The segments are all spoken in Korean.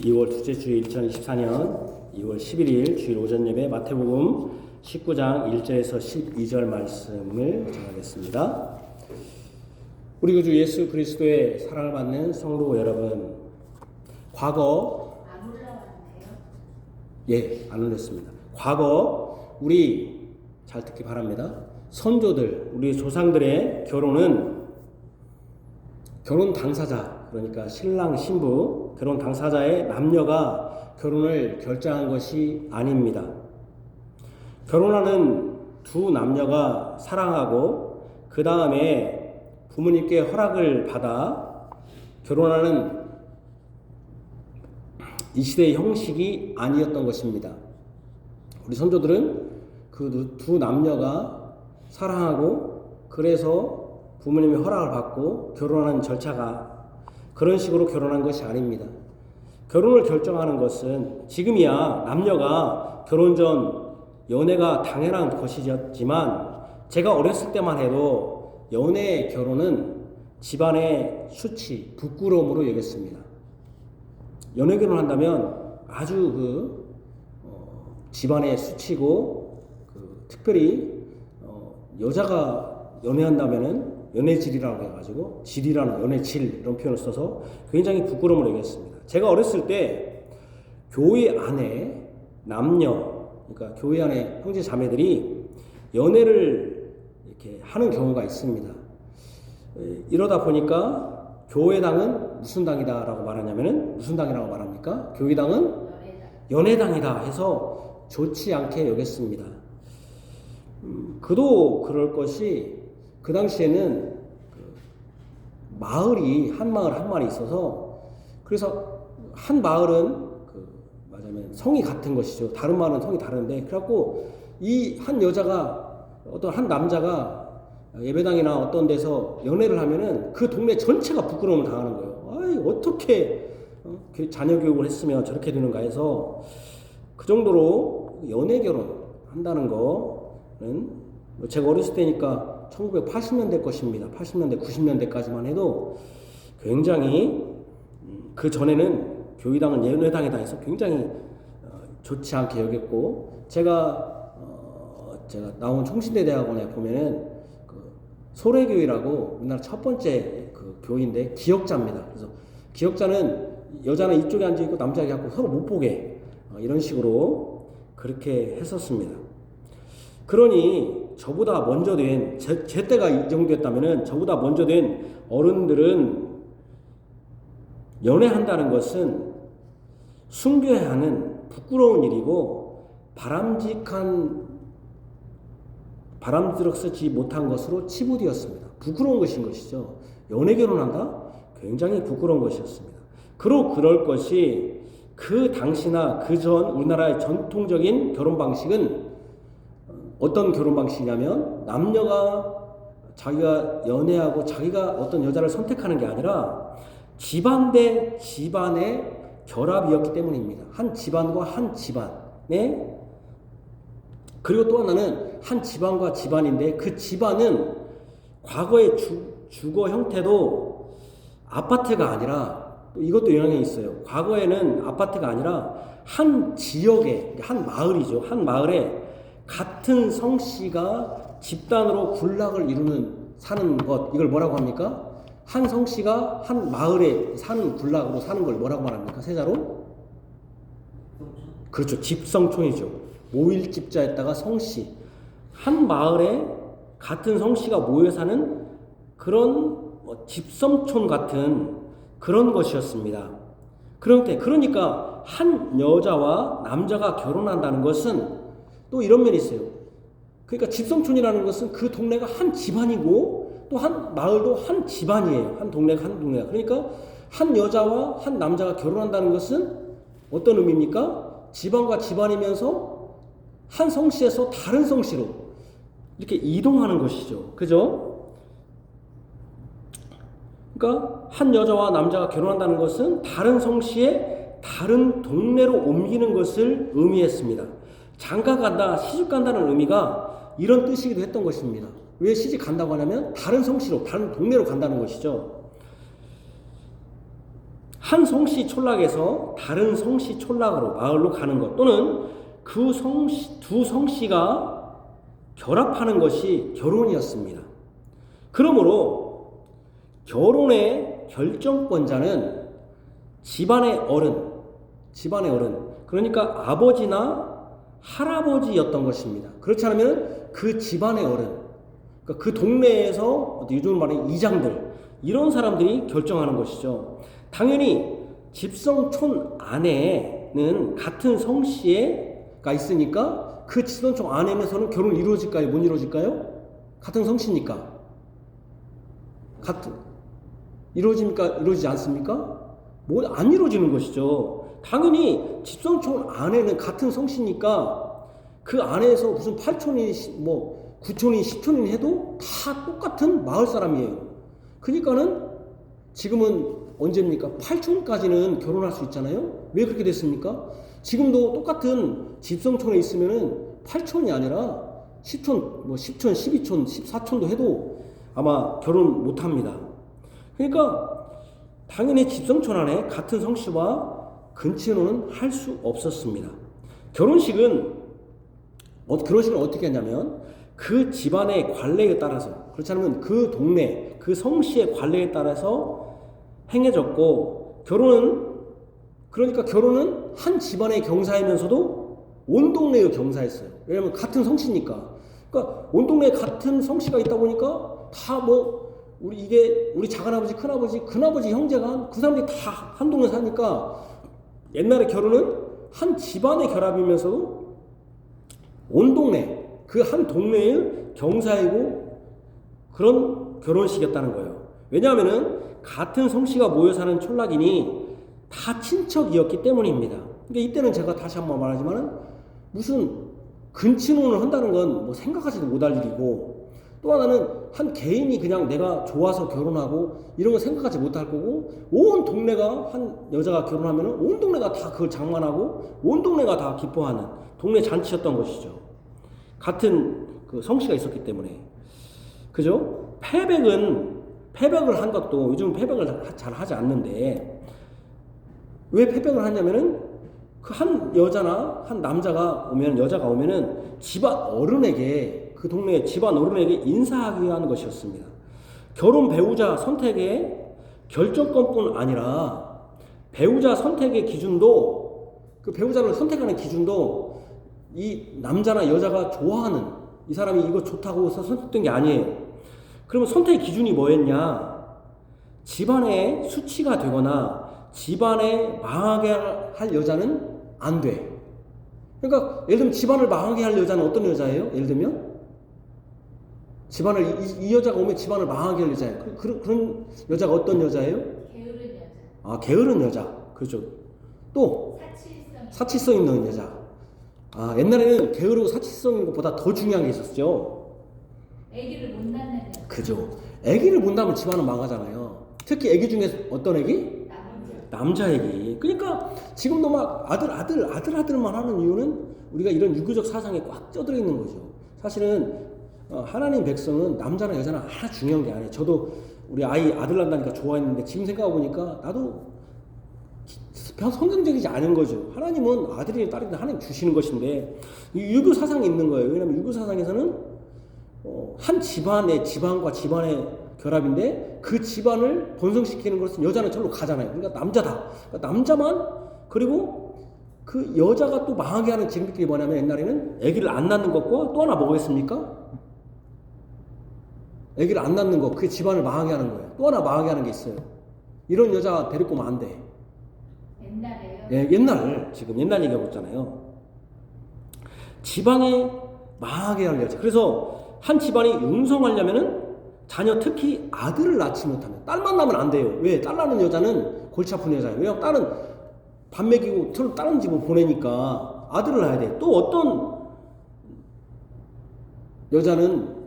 2월 둘째 주일 2024년 2월 11일 주일 오전 예배 마태복음 19장 1절에서 12절 말씀을 전하겠습니다. 우리 구주 예수 그리스도의 사랑을 받는 성도 여러분, 과거 안 올라왔네요. 예, 안 올렸습니다. 과거 우리 잘 듣기 바랍니다. 선조들, 우리 조상들의 결혼은 결혼 당사자, 그러니까 신랑 신부, 결혼 당사자의 남녀가 결혼을 결정한 것이 아닙니다. 결혼하는 두 남녀가 사랑하고 그 다음에 부모님께 허락을 받아 결혼하는 이 시대의 형식이 아니었던 것입니다. 우리 선조들은 그 두 남녀가 사랑하고 그래서 부모님의 허락을 받고 결혼하는 절차가 그런 식으로 결혼한 것이 아닙니다. 결혼을 결정하는 것은 지금이야 남녀가 결혼 전 연애가 당연한 것이었지만 제가 어렸을 때만 해도 연애 결혼은 집안의 수치, 부끄러움으로 여겼습니다. 연애 결혼한다면 아주 집안의 수치고 특별히 여자가 연애한다면은 연애질이라고 해가지고 질이라는 연애질 이런 표현을 써서 굉장히 부끄러움을 여겼습니다. 제가 어렸을 때 교회 안에 남녀, 그러니까 교회 안에 형제 자매들이 연애를 이렇게 하는 경우가 있습니다. 이러다 보니까 교회당은 무슨 당이다라고 말하냐면은 무슨 당이라고 말합니까? 교회당은 연애당이다 해서 좋지 않게 여겼습니다. 그도 그럴 것이 그 당시에는 마을이 한 마을이 있어서 그래서 한 마을은 말하자면 성이 같은 것이죠. 다른 마을은 성이 다른데 그래갖고 이 한 여자가 어떤 한 남자가 예배당이나 어떤 데서 연애를 하면은 그 동네 전체가 부끄러움을 당하는 거예요. 아이 어떻게 자녀 교육을 했으면 저렇게 되는가 해서 그 정도로 연애 결혼 한다는 거는 제가 어렸을 때니까 1980년대 것입니다. 80년대, 90년대까지만 해도 굉장히 그 전에는 교회당은 연애당이다 해서 굉장히 좋지 않게 여겼고 제가 나온 총신대 대학원에 보면은 소래교회라고 우리나라 첫 번째 교회인데 기역자입니다. 그래서 기역자는 여자는 이쪽에 앉아 있고 남자가 갖고 서로 못 보게 이런 식으로 그렇게 했었습니다. 그러니 저보다 먼저 된 제 때가 이 정도였다면은 저보다 먼저 된 어른들은 연애한다는 것은 숨겨야 하는 부끄러운 일이고 바람직스럽지 못한 것으로 치부되었습니다. 부끄러운 것인 것이죠. 연애 결혼한다? 굉장히 부끄러운 것이었습니다. 그럴 것이 그 당시나 그 전 우리나라의 전통적인 결혼 방식은 어떤 결혼 방식이냐면 남녀가 자기가 연애하고 자기가 어떤 여자를 선택하는 게 아니라 집안 대 집안의 결합이었기 때문입니다. 한 집안과 한 집안에 그리고 또 하나는 한 집안과 집안인데 그 집안은 과거의 주거 형태도 아파트가 아니라 또 이것도 영향이 있어요. 과거에는 아파트가 아니라 한 지역에 한 마을이죠. 한 마을에 같은 성씨가 집단으로 군락을 사는 것, 이걸 뭐라고 합니까? 한 성씨가 한 마을에 사는 군락으로 사는 걸 뭐라고 말합니까? 세자로? 그렇죠. 집성촌이죠. 모일집자에다가 성씨. 한 마을에 같은 성씨가 모여 사는 그런 집성촌 같은 그런 것이었습니다. 그러니까 한 여자와 남자가 결혼한다는 것은 또 이런 면이 있어요. 그러니까 집성촌이라는 것은 그 동네가 한 집안이고 또 한 마을도 한 집안이에요. 한 동네가 한 동네가. 그러니까 한 여자와 한 남자가 결혼한다는 것은 어떤 의미입니까? 집안과 집안이면서 한 성씨에서 다른 성씨로 이렇게 이동하는 것이죠. 그죠? 그러니까 한 여자와 남자가 결혼한다는 것은 다른 성씨에 다른 동네로 옮기는 것을 의미했습니다. 장가 간다, 시집 간다는 의미가 이런 뜻이기도 했던 것입니다. 왜 시집 간다고 하냐면 다른 성씨로, 다른 동네로 간다는 것이죠. 한 성씨 촌락에서 다른 성씨 촌락으로 마을로 가는 것 또는 그 두 성씨가 결합하는 것이 결혼이었습니다. 그러므로 결혼의 결정권자는 집안의 어른, 그러니까 아버지나 할아버지였던 것입니다. 그렇지 않으면 그 집안의 어른, 그러니까 그 동네에서 요즘 말하는 이장들, 이런 사람들이 결정하는 것이죠. 당연히 집성촌 안에는 같은 성씨가 있으니까 그 집성촌 안에서는 결혼이 이루어질까요? 못 이루어질까요? 같은 성씨니까. 이루어집니까? 이루어지지 않습니까? 뭐 안 이루어지는 것이죠. 당연히 집성촌 안에는 같은 성씨니까 그 안에서 무슨 8촌이 뭐 9촌이 10촌이 해도 다 똑같은 마을 사람이에요. 그러니까는 지금은 언제입니까? 8촌까지는 결혼할 수 있잖아요. 왜 그렇게 됐습니까? 지금도 똑같은 집성촌에 있으면은 8촌이 아니라 10촌, 뭐 10촌, 12촌, 14촌도 해도 아마 결혼 못 합니다. 그러니까 당연히 집성촌 안에 같은 성씨와 근친혼은 할 수 없었습니다. 결혼식은 어떻게 했냐면 그 집안의 관례에 따라서, 그렇지 않으면 그 동네, 그 성씨의 관례에 따라서 행해졌고, 결혼은 한 집안의 경사이면서도 온 동네의 경사였어요. 왜냐하면 같은 성씨니까. 그러니까 온 동네에 같은 성씨가 있다 보니까 다 우리 작은아버지, 큰아버지, 큰아버지 형제가 그 사람들이 다 한 동네 사니까 옛날에 결혼은 한 집안의 결합이면서도 온 동네, 그 한 동네의 경사이고 그런 결혼식이었다는 거예요. 왜냐하면은 같은 성씨가 모여 사는 촌락이니 다 친척이었기 때문입니다. 그러니까 이때는 제가 다시 한번 말하지만은 무슨 근친혼을 한다는 건 뭐 생각하지도 못할 일이고, 또 하나는 한 개인이 그냥 내가 좋아서 결혼하고 이런 거 생각하지 못할 거고, 온 동네가 한 여자가 결혼하면 온 동네가 다 그걸 장만하고 온 동네가 다 기뻐하는 동네 잔치였던 것이죠. 같은 그 성씨가 있었기 때문에. 그죠? 패백을 한 것도 요즘 패백을 잘 하지 않는데, 왜 패백을 하냐면은 그 한 여자나 한 여자가 오면은 집안 어른에게, 그 동네 집안 어른에게 인사하기 위한 것이었습니다. 결혼 배우자 선택의 결정권뿐 아니라 배우자 선택의 기준도, 그 배우자를 선택하는 기준도 이 남자나 여자가 좋아하는, 이 사람이 이거 좋다고 해서 선택된 게 아니에요. 그러면 선택의 기준이 뭐였냐? 집안에 수치가 되거나 집안에 망하게 할 여자는 안 돼. 그러니까 예를 들면 집안을 망하게 할 여자는 어떤 여자예요? 예를 들면 이 여자가 오면 집안을 망하게 할 여자예요. 그런 여자가 어떤 여자예요? 게으른 여자. 아, 게으른 여자. 그렇죠. 또 사치성 있는 여자. 아, 옛날에는 게으르고 사치성 있는 것보다 더 중요한 게 있었죠. 아기를 못 낳는 여자. 그죠. 아기를 못 낳으면 집안은 망하잖아요. 특히 아기 중에서 어떤 아기? 남자 아기. 그러니까 지금도 막 아들만 하는 이유는 우리가 이런 유교적 사상에 꽉 쪄들어 있는 거죠. 사실은 하나님 백성은 남자나 여자나 하나 중요한 게 아니에요. 저도 우리 아들 낳는다니까 좋아했는데 지금 생각해 보니까 나도 성경적이지 않은 거죠. 하나님은 아들이든 딸이든 하나님 주시는 것인데, 유교 사상이 있는 거예요. 왜냐하면 유교 사상에서는 한 집안과 집안의 결합인데 그 집안을 번성시키는 것은 여자는 절로 가잖아요. 그러니까 남자다. 그러니까 남자만, 그리고 그 여자가 또 망하게 하는 지름길이 뭐냐면 옛날에는 아기를 안 낳는 것과 또 하나 뭐겠습니까? 아기를 안 낳는 것, 그 집안을 망하게 하는 거예요. 또 하나 망하게 하는 게 있어요. 이런 여자 데리고 오면 안 돼. 옛날에요? 예, 지금 옛날 얘기하고 있잖아요. 집안에 망하게 할 여자. 그래서 한 집안이 융성하려면은 자녀, 특히 아들을 낳지 못하면, 딸만 낳으면 안 돼요. 왜? 딸 낳는 여자는 골치 아픈 여자예요. 왜냐면 딸은 밥 먹이고 서로 다른 집으로 보내니까 아들을 낳아야 돼. 또 어떤 여자는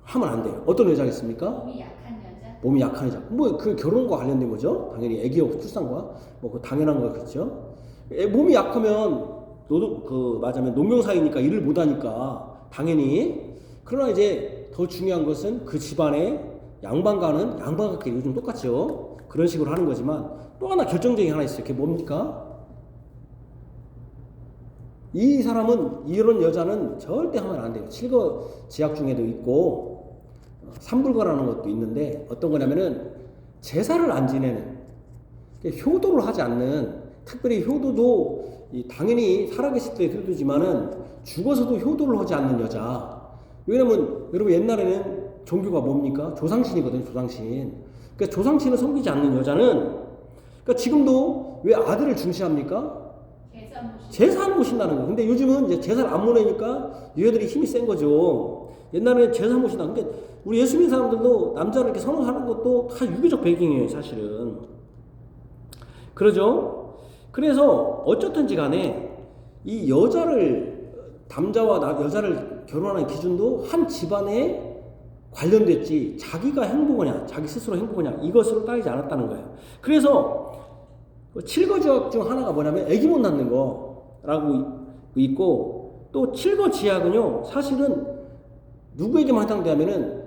하면 안 돼요. 어떤 여자겠습니까? 몸이 약한 여자? 몸이 약한 여자. 뭐 그 결혼과 관련된 거죠. 당연히 아기하고 출산과 뭐 그 당연한 거겠죠. 몸이 약하면 맞으면 농명사이니까 일을 못 하니까 당연히. 그러나 이제 더 중요한 것은 그 집안에 양반가께 요즘 똑같죠. 그런 식으로 하는 거지만 또 하나 결정적인 하나 있어요. 그게 뭡니까? 이 사람은 이런 여자는 절대 하면 안 돼요. 칠거 지약 중에도 있고 삼불거라는 것도 있는데 어떤 거냐면은 제사를 안 지내는 효도를 하지 않는 특별히 효도도 당연히 살아계실 때 효도지만은 죽어서도 효도를 하지 않는 여자. 왜냐면 여러분 옛날에는 종교가 뭡니까? 조상신이거든요. 조상신. 그러니까 조상신을 섬기지 않는 여자는 그러니까 지금도 왜 아들을 중시합니까? 제사 안 모신다는 거예요. 근데 요즘은 이제 제사를 안 모내니까 얘들이 힘이 센 거죠. 옛날에는 제사 모신다. 그러니까 우리 예수 믿는 사람들도 남자를 이렇게 선호하는 것도 다 유교적 배경이에요, 사실은. 그러죠? 그래서 어쨌든지 간에 이 여자를 남자와 여자를 결혼하는 기준도 한 집안에 관련됐지 자기가 행복하냐, 자기 스스로 행복하냐 이것으로 따지지 않았다는 거예요. 그래서 칠거지약 중 하나가 뭐냐면 아기 못 낳는 거라고 있고 또 칠거지약은요 사실은 누구에게만 해당되냐면은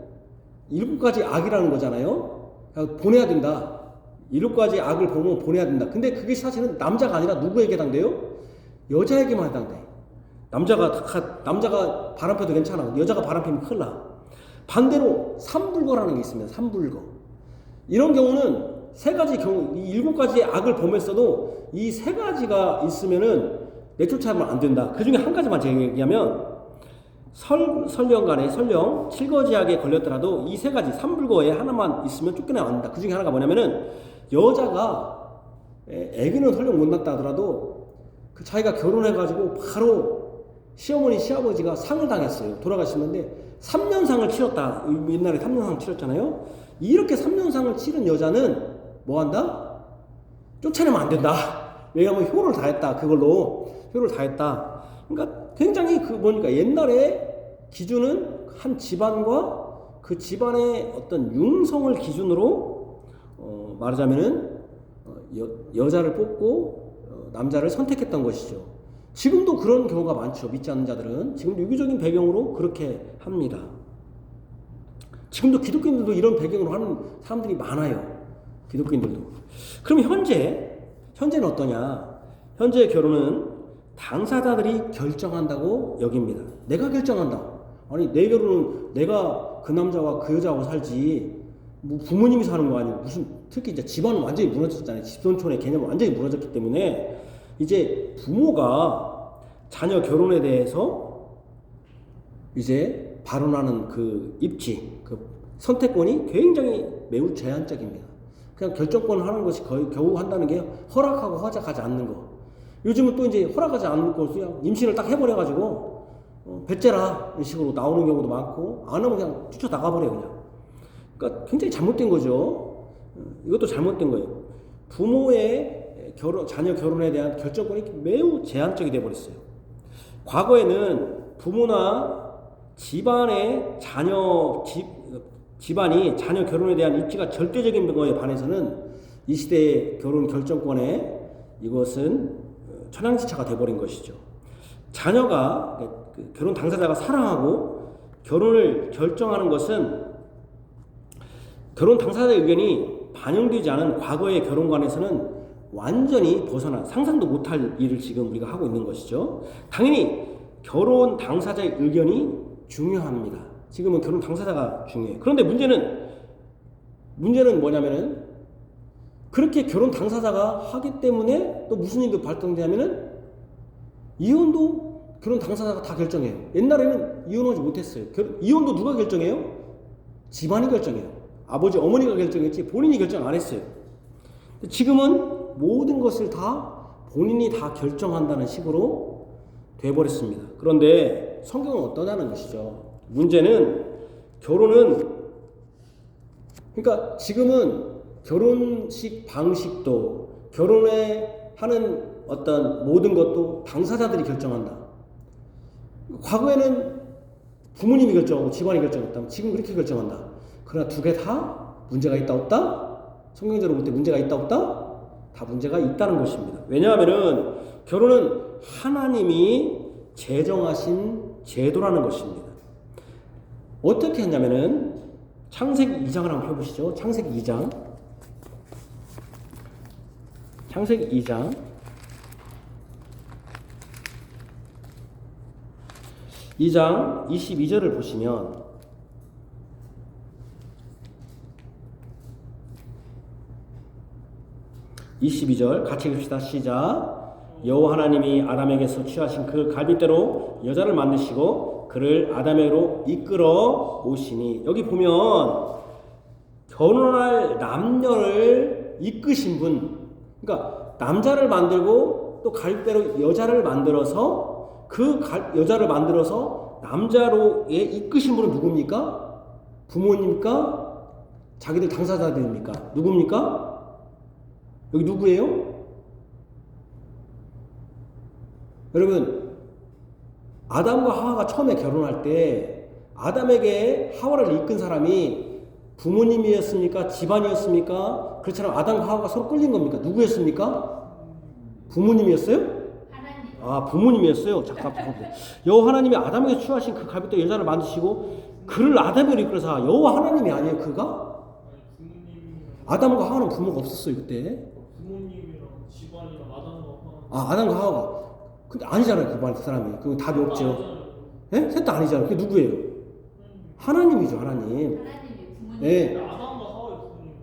7가지 악이라는 거잖아요. 보내야 된다. 7가지 악을 보면 보내야 된다. 근데 그게 사실은 남자가 아니라 누구에게 해당돼요? 여자에게만 해당돼. 남자가 바람 펴도 괜찮아. 여자가 바람 피면 큰일 나. 반대로 삼불거라는 게 있습니다. 삼불거. 이런 경우는 세 가지 경우, 이 7가지의 악을 범했어도 이 3가지가 있으면은 내쫓아하면 안 된다. 그 중에 한 가지만 제가 얘기하면 설령 칠거지약에 걸렸더라도 이 3가지 삼불거에 하나만 있으면 쫓겨나야 한다. 그 중에 하나가 뭐냐면은 여자가 애기는 설령 못 낳았다 하더라도 그 자기가 결혼해가지고 바로 시어머니 시아버지가 상을 당했어요. 돌아가시는데 3년상을 치렀다. 옛날에 3년상 치렀잖아요. 이렇게 3년상을 치른 여자는 뭐 한다? 쫓아내면 안 된다. 왜냐하면 효를 다했다. 그걸로 효를 다했다. 그러니까 굉장히 뭐니까 옛날에 기준은 한 집안과 그 집안의 어떤 융성을 기준으로 말하자면은 여자를 뽑고 남자를 선택했던 것이죠. 지금도 그런 경우가 많죠. 믿지 않는 자들은 지금도 유교적인 배경으로 그렇게 합니다. 지금도 기독교인들도 이런 배경으로 하는 사람들이 많아요. 기독교인들도. 그럼 현재는 어떠냐? 현재 결혼은 당사자들이 결정한다고 여깁니다. 내가 결정한다. 아니 내 결혼은 내가 그 남자와 그 여자하고 살지 뭐 부모님이 사는 거 아니고 무슨 특히 이제 집안은 완전히 무너졌잖아요. 집돈촌의 개념은 완전히 무너졌기 때문에 이제 부모가 자녀 결혼에 대해서 이제 발언하는 그 입지, 그 선택권이 굉장히 매우 제한적입니다. 그냥 결정권을 하는 것이 겨우 한다는 게 허락하고 허락하지 않는 거. 요즘은 또 이제 허락하지 않는 거 그냥 임신을 딱 해버려가지고 배째라 이런 식으로 나오는 경우도 많고 안 하면 그냥 뛰쳐나가버려요 그냥. 그러니까 굉장히 잘못된 거죠. 이것도 잘못된 거예요. 부모의 자녀 결혼에 대한 결정권이 매우 제한적이 되어버렸어요. 과거에는 부모나 집안의 집안이 자녀 결혼에 대한 입지가 절대적인 거에 반해서는 이 시대의 결혼 결정권에 이것은 천양지차가 되어버린 것이죠. 자녀가 결혼 당사자가 사랑하고 결혼을 결정하는 것은 결혼 당사자의 의견이 반영되지 않은 과거의 결혼관에서는 완전히 벗어난 상상도 못할 일을 지금 우리가 하고 있는 것이죠. 당연히 결혼 당사자의 의견이 중요합니다. 지금은 결혼 당사자가 중요해요. 그런데 문제는 뭐냐면은 그렇게 결혼 당사자가 하기 때문에 또 무슨 일도 발동되냐면은 이혼도 결혼 당사자가 다 결정해요. 옛날에는 이혼하지 못했어요. 이혼도 누가 결정해요? 집안이 결정해요. 아버지, 어머니가 결정했지 본인이 결정 안 했어요. 지금은 모든 것을 다 본인이 다 결정한다는 식으로 돼버렸습니다. 그런데 성경은 어떠냐는 것이죠. 문제는 그러니까 지금은 결혼식 방식도 결혼에 하는 어떤 모든 것도 당사자들이 결정한다. 과거에는 부모님이 결정하고 집안이 결정했다면 지금 그렇게 결정한다. 그러나 두 개 다 문제가 있다 없다? 성경적으로 볼 때 문제가 있다 없다? 다 문제가 있다는 것입니다. 왜냐하면은 결혼은 하나님이 제정하신 제도라는 것입니다. 어떻게 했냐면은 창세기 2장을 한번 펴보시죠. 창세기 2장. 창세기 2장 22절을 보시면 같이 읽읍시다. 시작. 여호와 하나님이 아담에게서 취하신 그 갈빗대로 여자를 만드시고 그를 아담에게로 이끌어 오시니, 여기 보면 결혼할 남녀를 이끄신 분, 그러니까 남자를 만들고 또 갈빗대로 여자를 만들어서 여자를 만들어서 남자로에 이끄신 분은 누굽니까? 부모님입니까? 자기들 당사자들입니까? 누굽니까? 여기 누구예요? 여러분, 아담과 하와가 처음에 결혼할 때 아담에게 하와를 이끈 사람이 부모님이었습니까? 집안이었습니까? 그렇잖아요. 아담과 하와가 서로 끌린 겁니까? 누구였습니까? 부모님이었어요? 하나님. 아, 부모님이었어요. 잠깐만. 여호와 하나님이 아담에게 취하신 그 갈빗대 여자를 만드시고 그를 아담에게로 이끌어서, 여호와 하나님이 아니에요, 그가? 아담과 하와는 부모가 없었어요, 그때. 부모님이랑 집안이랑 아담과 아, 아담과 하와가. 근데 아니잖아요, 그 사람이. 그건 답이 없죠. 예? 셋 다 아니잖아요. 그게 누구예요? 하나님이죠, 하나님. 하나님이 부모님. 예. 아담과 하와의 부모님.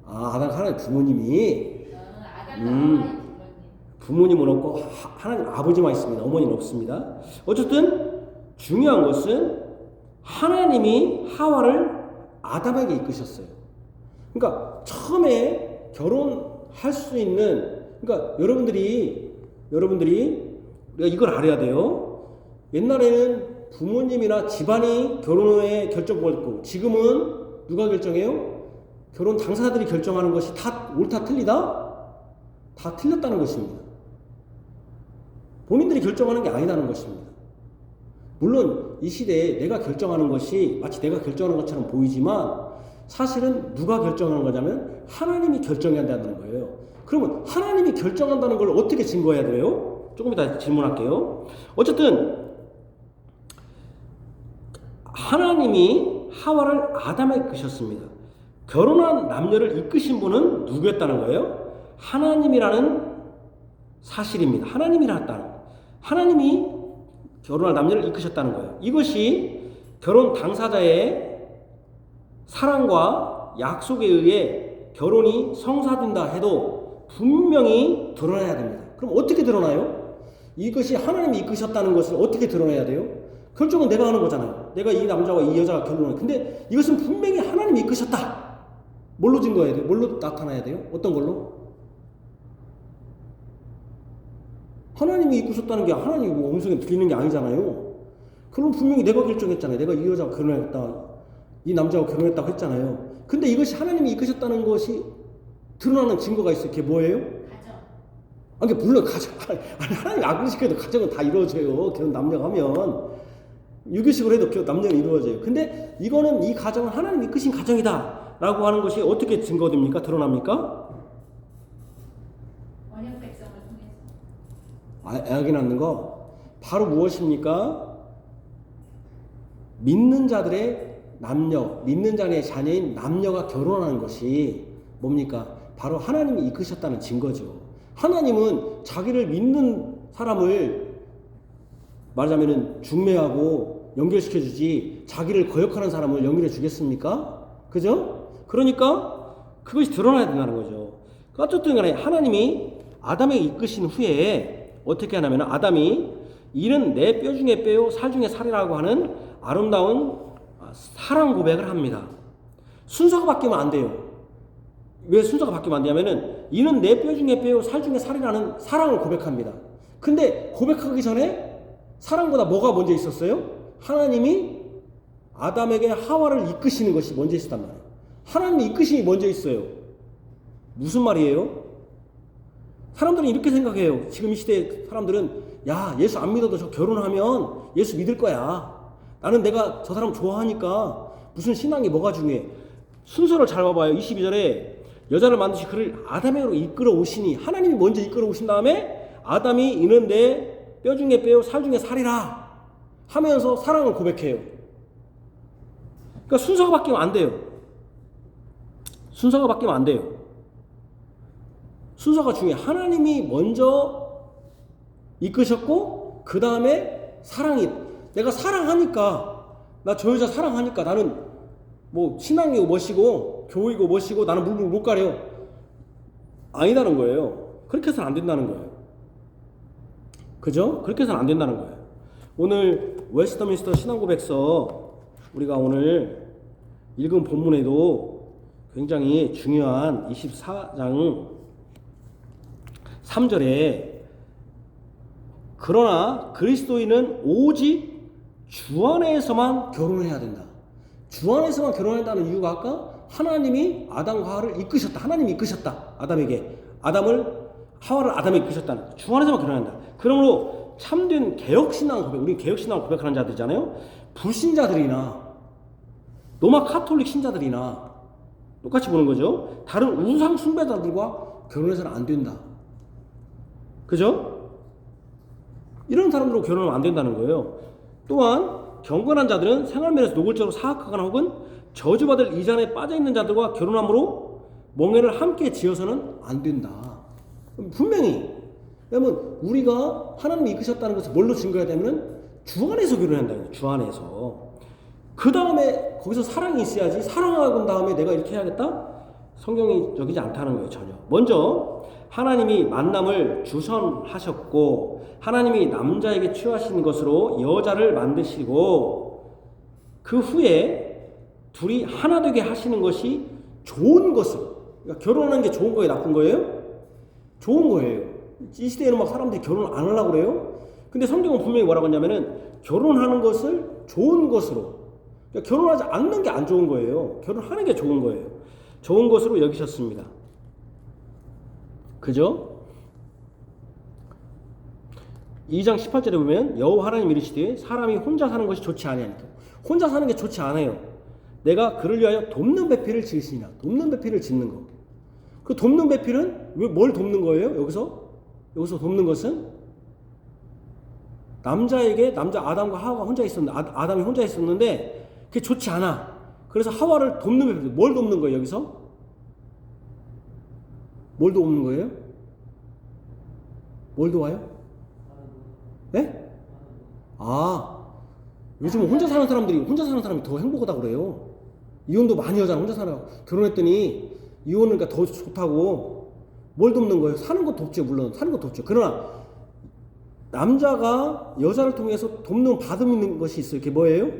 아, 아담과 하나님 부모님이. 아담과 하와의 부모님. 부모님은 없고 하나님 아버지만 있습니다. 어머니는 없습니다. 어쨌든 중요한 것은 하나님이 하와를 아담에게 이끄셨어요. 그러니까 처음에 결혼할 수 있는, 그러니까 여러분들이 우리가 이걸 알아야 돼요. 옛날에는 부모님이나 집안이 결혼의 결정권을 했고, 지금은 누가 결정해요? 결혼 당사자들이 결정하는 것이 다 옳다 틀리다? 다 틀렸다는 것입니다. 본인들이 결정하는 게 아니라는 것입니다. 물론 이 시대에 내가 결정하는 것이 마치 내가 결정하는 것처럼 보이지만 사실은 누가 결정하는 거냐면 하나님이 결정한다는 거예요. 그러면 하나님이 결정한다는 걸 어떻게 증거해야 돼요? 조금 이따 질문할게요. 어쨌든 하나님이 하와를 아담에 이끄셨습니다. 결혼한 남녀를 이끄신 분은 누구였다는 거예요? 하나님이라는 사실입니다. 하나님이라는 거예요. 하나님이 결혼할 남녀를 이끄셨다는 거예요. 이것이 결혼 당사자의 사랑과 약속에 의해 결혼이 성사된다 해도 분명히 드러나야 됩니다. 그럼 어떻게 드러나요? 이것이 하나님이 이끄셨다는 것을 어떻게 드러내야 돼요? 결정은 내가 하는 거잖아요. 내가 이 남자와 이 여자가 결혼을. 근데 이것은 분명히 하나님이 이끄셨다. 뭘로 증거해야 돼요? 뭘로 나타나야 돼요? 어떤 걸로? 하나님이 이끄셨다는 게 하나님이 뭐 음성에 들리는 게 아니잖아요. 그럼 분명히 내가 결정했잖아요. 내가 이 여자와 결혼했다, 이 남자와 결혼했다고 했잖아요. 근데 이것이 하나님이 이끄셨다는 것이 드러나는 증거가 있어요. 그게 뭐예요? 가정. 아니, 물론 가정. 아니, 하나님이 안 그러시켜도 가정은 다 이루어져요. 결혼 남녀가 하면. 유교식으로 해도 남녀는 이루어져요. 근데 이거는, 이 가정은 하나님이 이끄신 가정이다 라고 하는 것이 어떻게 증거됩니까? 드러납니까? 언약 백성을 통해서. 애기 낳는 거 바로 무엇입니까? 믿는 자들의 남녀, 믿는 자의 자녀인 남녀가 결혼하는 것이 뭡니까? 바로 하나님이 이끄셨다는 증거죠. 하나님은 자기를 믿는 사람을 말하자면 중매하고 연결시켜주지 자기를 거역하는 사람을 연결해 주겠습니까? 그죠? 그러니까 그것이 드러나야 된다는 거죠. 어쨌든 간에 하나님이 아담에게 이끄신 후에 어떻게 하냐면, 아담이 이는 내 뼈 중에 뼈요 살 중에 살이라고 하는 아름다운 사랑 고백을 합니다. 순서가 바뀌면 안 돼요. 왜 순서가 바뀌면 안 되냐면은 이는 내 뼈 중에 뼈요 살 중에 살이라는 사랑을 고백합니다. 근데 고백하기 전에 사랑보다 뭐가 먼저 있었어요? 하나님이 아담에게 하와를 이끄시는 것이 먼저 있었단 말이에요. 하나님이 이끄심이 먼저 있어요. 무슨 말이에요? 사람들은 이렇게 생각해요. 지금 이 시대 사람들은, 야, 예수 안 믿어도 저 결혼하면 예수 믿을 거야. 나는 내가 저 사람 좋아하니까 무슨 신앙이 뭐가 중요해. 순서를 잘 봐봐요. 22절에 여자를 만드시 그를 아담에게로 이끌어 오시니, 하나님이 먼저 이끌어 오신 다음에 아담이 이는 내 뼈 중에 뼈요 살 중에 살이라 하면서 사랑을 고백해요. 그러니까 순서가 바뀌면 안 돼요. 순서가 바뀌면 안 돼요. 순서가 중요해. 하나님이 먼저 이끄셨고 그 다음에 사랑이 내가 사랑하니까 나 저 여자 사랑하니까 나는 뭐 신앙이고 멋이고 교회이고 멋이고 나는 물불 못 가려. 아니다는 거예요. 그렇게 해서는 안 된다는 거예요. 그죠? 그렇게 해서는 안 된다는 거예요. 오늘 웨스터민스터 신앙고백서 우리가 오늘 읽은 본문에도 굉장히 중요한 24장 3절에 그러나 그리스도인은 오직 주 안에서만 결혼해야 된다. 주 안에서만 결혼한다는 이유가 아까 하나님이 아담과 하와를 이끄셨다. 하나님이 이끄셨다. 하와를 아담에게 이끄셨다는 거예요. 주 안에서만 결혼한다. 그러므로 참된 개혁신앙 고백, 우리 개혁신앙 고백하는 자들이잖아요. 불신자들이나 로마 카톨릭 신자들이나 똑같이 보는 거죠. 다른 우상 숭배자들과 결혼해서는 안 된다. 그죠? 이런 사람들로 결혼하면 안 된다는 거예요. 또한 경건한 자들은 생활면에서 노골적으로 사악하거나 혹은 저주받을 이전에 빠져있는 자들과 결혼함으로 멍에를 함께 지어서는 안 된다. 분명히. 왜냐면 우리가 하나님이 이끄셨다는 것을 뭘로 증거해야 되면 주 안에서 결혼한다는 거예요. 주 안에서. 그 다음에 거기서 사랑이 있어야지. 사랑하고 다음에 내가 이렇게 해야겠다? 성경이 적이지 않다는 거예요. 전혀. 먼저 하나님이 만남을 주선하셨고 하나님이 남자에게 취하신 것으로 여자를 만드시고 그 후에 둘이 하나 되게 하시는 것이 좋은 것으로. 그러니까 결혼하는 게 좋은 거예요? 나쁜 거예요? 좋은 거예요. 이 시대에는 막 사람들이 결혼을 안 하려고 그래요. 근데 성경은 분명히 뭐라고 했냐면은 결혼하는 것을 좋은 것으로. 그러니까 결혼하지 않는 게 안 좋은 거예요. 결혼하는 게 좋은 거예요. 좋은 것으로 여기셨습니다. 그죠? 2장 18절에 보면 여호와 하나님 이르시되 사람이 혼자 사는 것이 좋지 아니하니까. 혼자 사는 게 좋지 않아요. 내가 그를 위하여 돕는 배필을 지으시니라. 돕는 배필을 짓는 거. 그 돕는 배필은 왜 뭘 돕는 거예요? 여기서 돕는 것은 남자 아담과 하와가 혼자 있었는데 아담이 혼자 있었는데 그게 좋지 않아. 그래서 하와를 돕는 배필. 뭘 돕는 거예요? 여기서? 뭘 돕는 거예요? 뭘 도와요? 네? 요즘은 혼자 사는 사람이 더 행복하다고 그래요. 이혼도 많이 하잖아. 혼자 살아. 결혼했더니 이혼은 그러니까 더 좋다고. 뭘 돕는 거예요? 사는 거 돕죠. 물론 사는 거 돕죠. 그러나 남자가 여자를 통해서 돕는 받는 것이 있어요. 그게 뭐예요?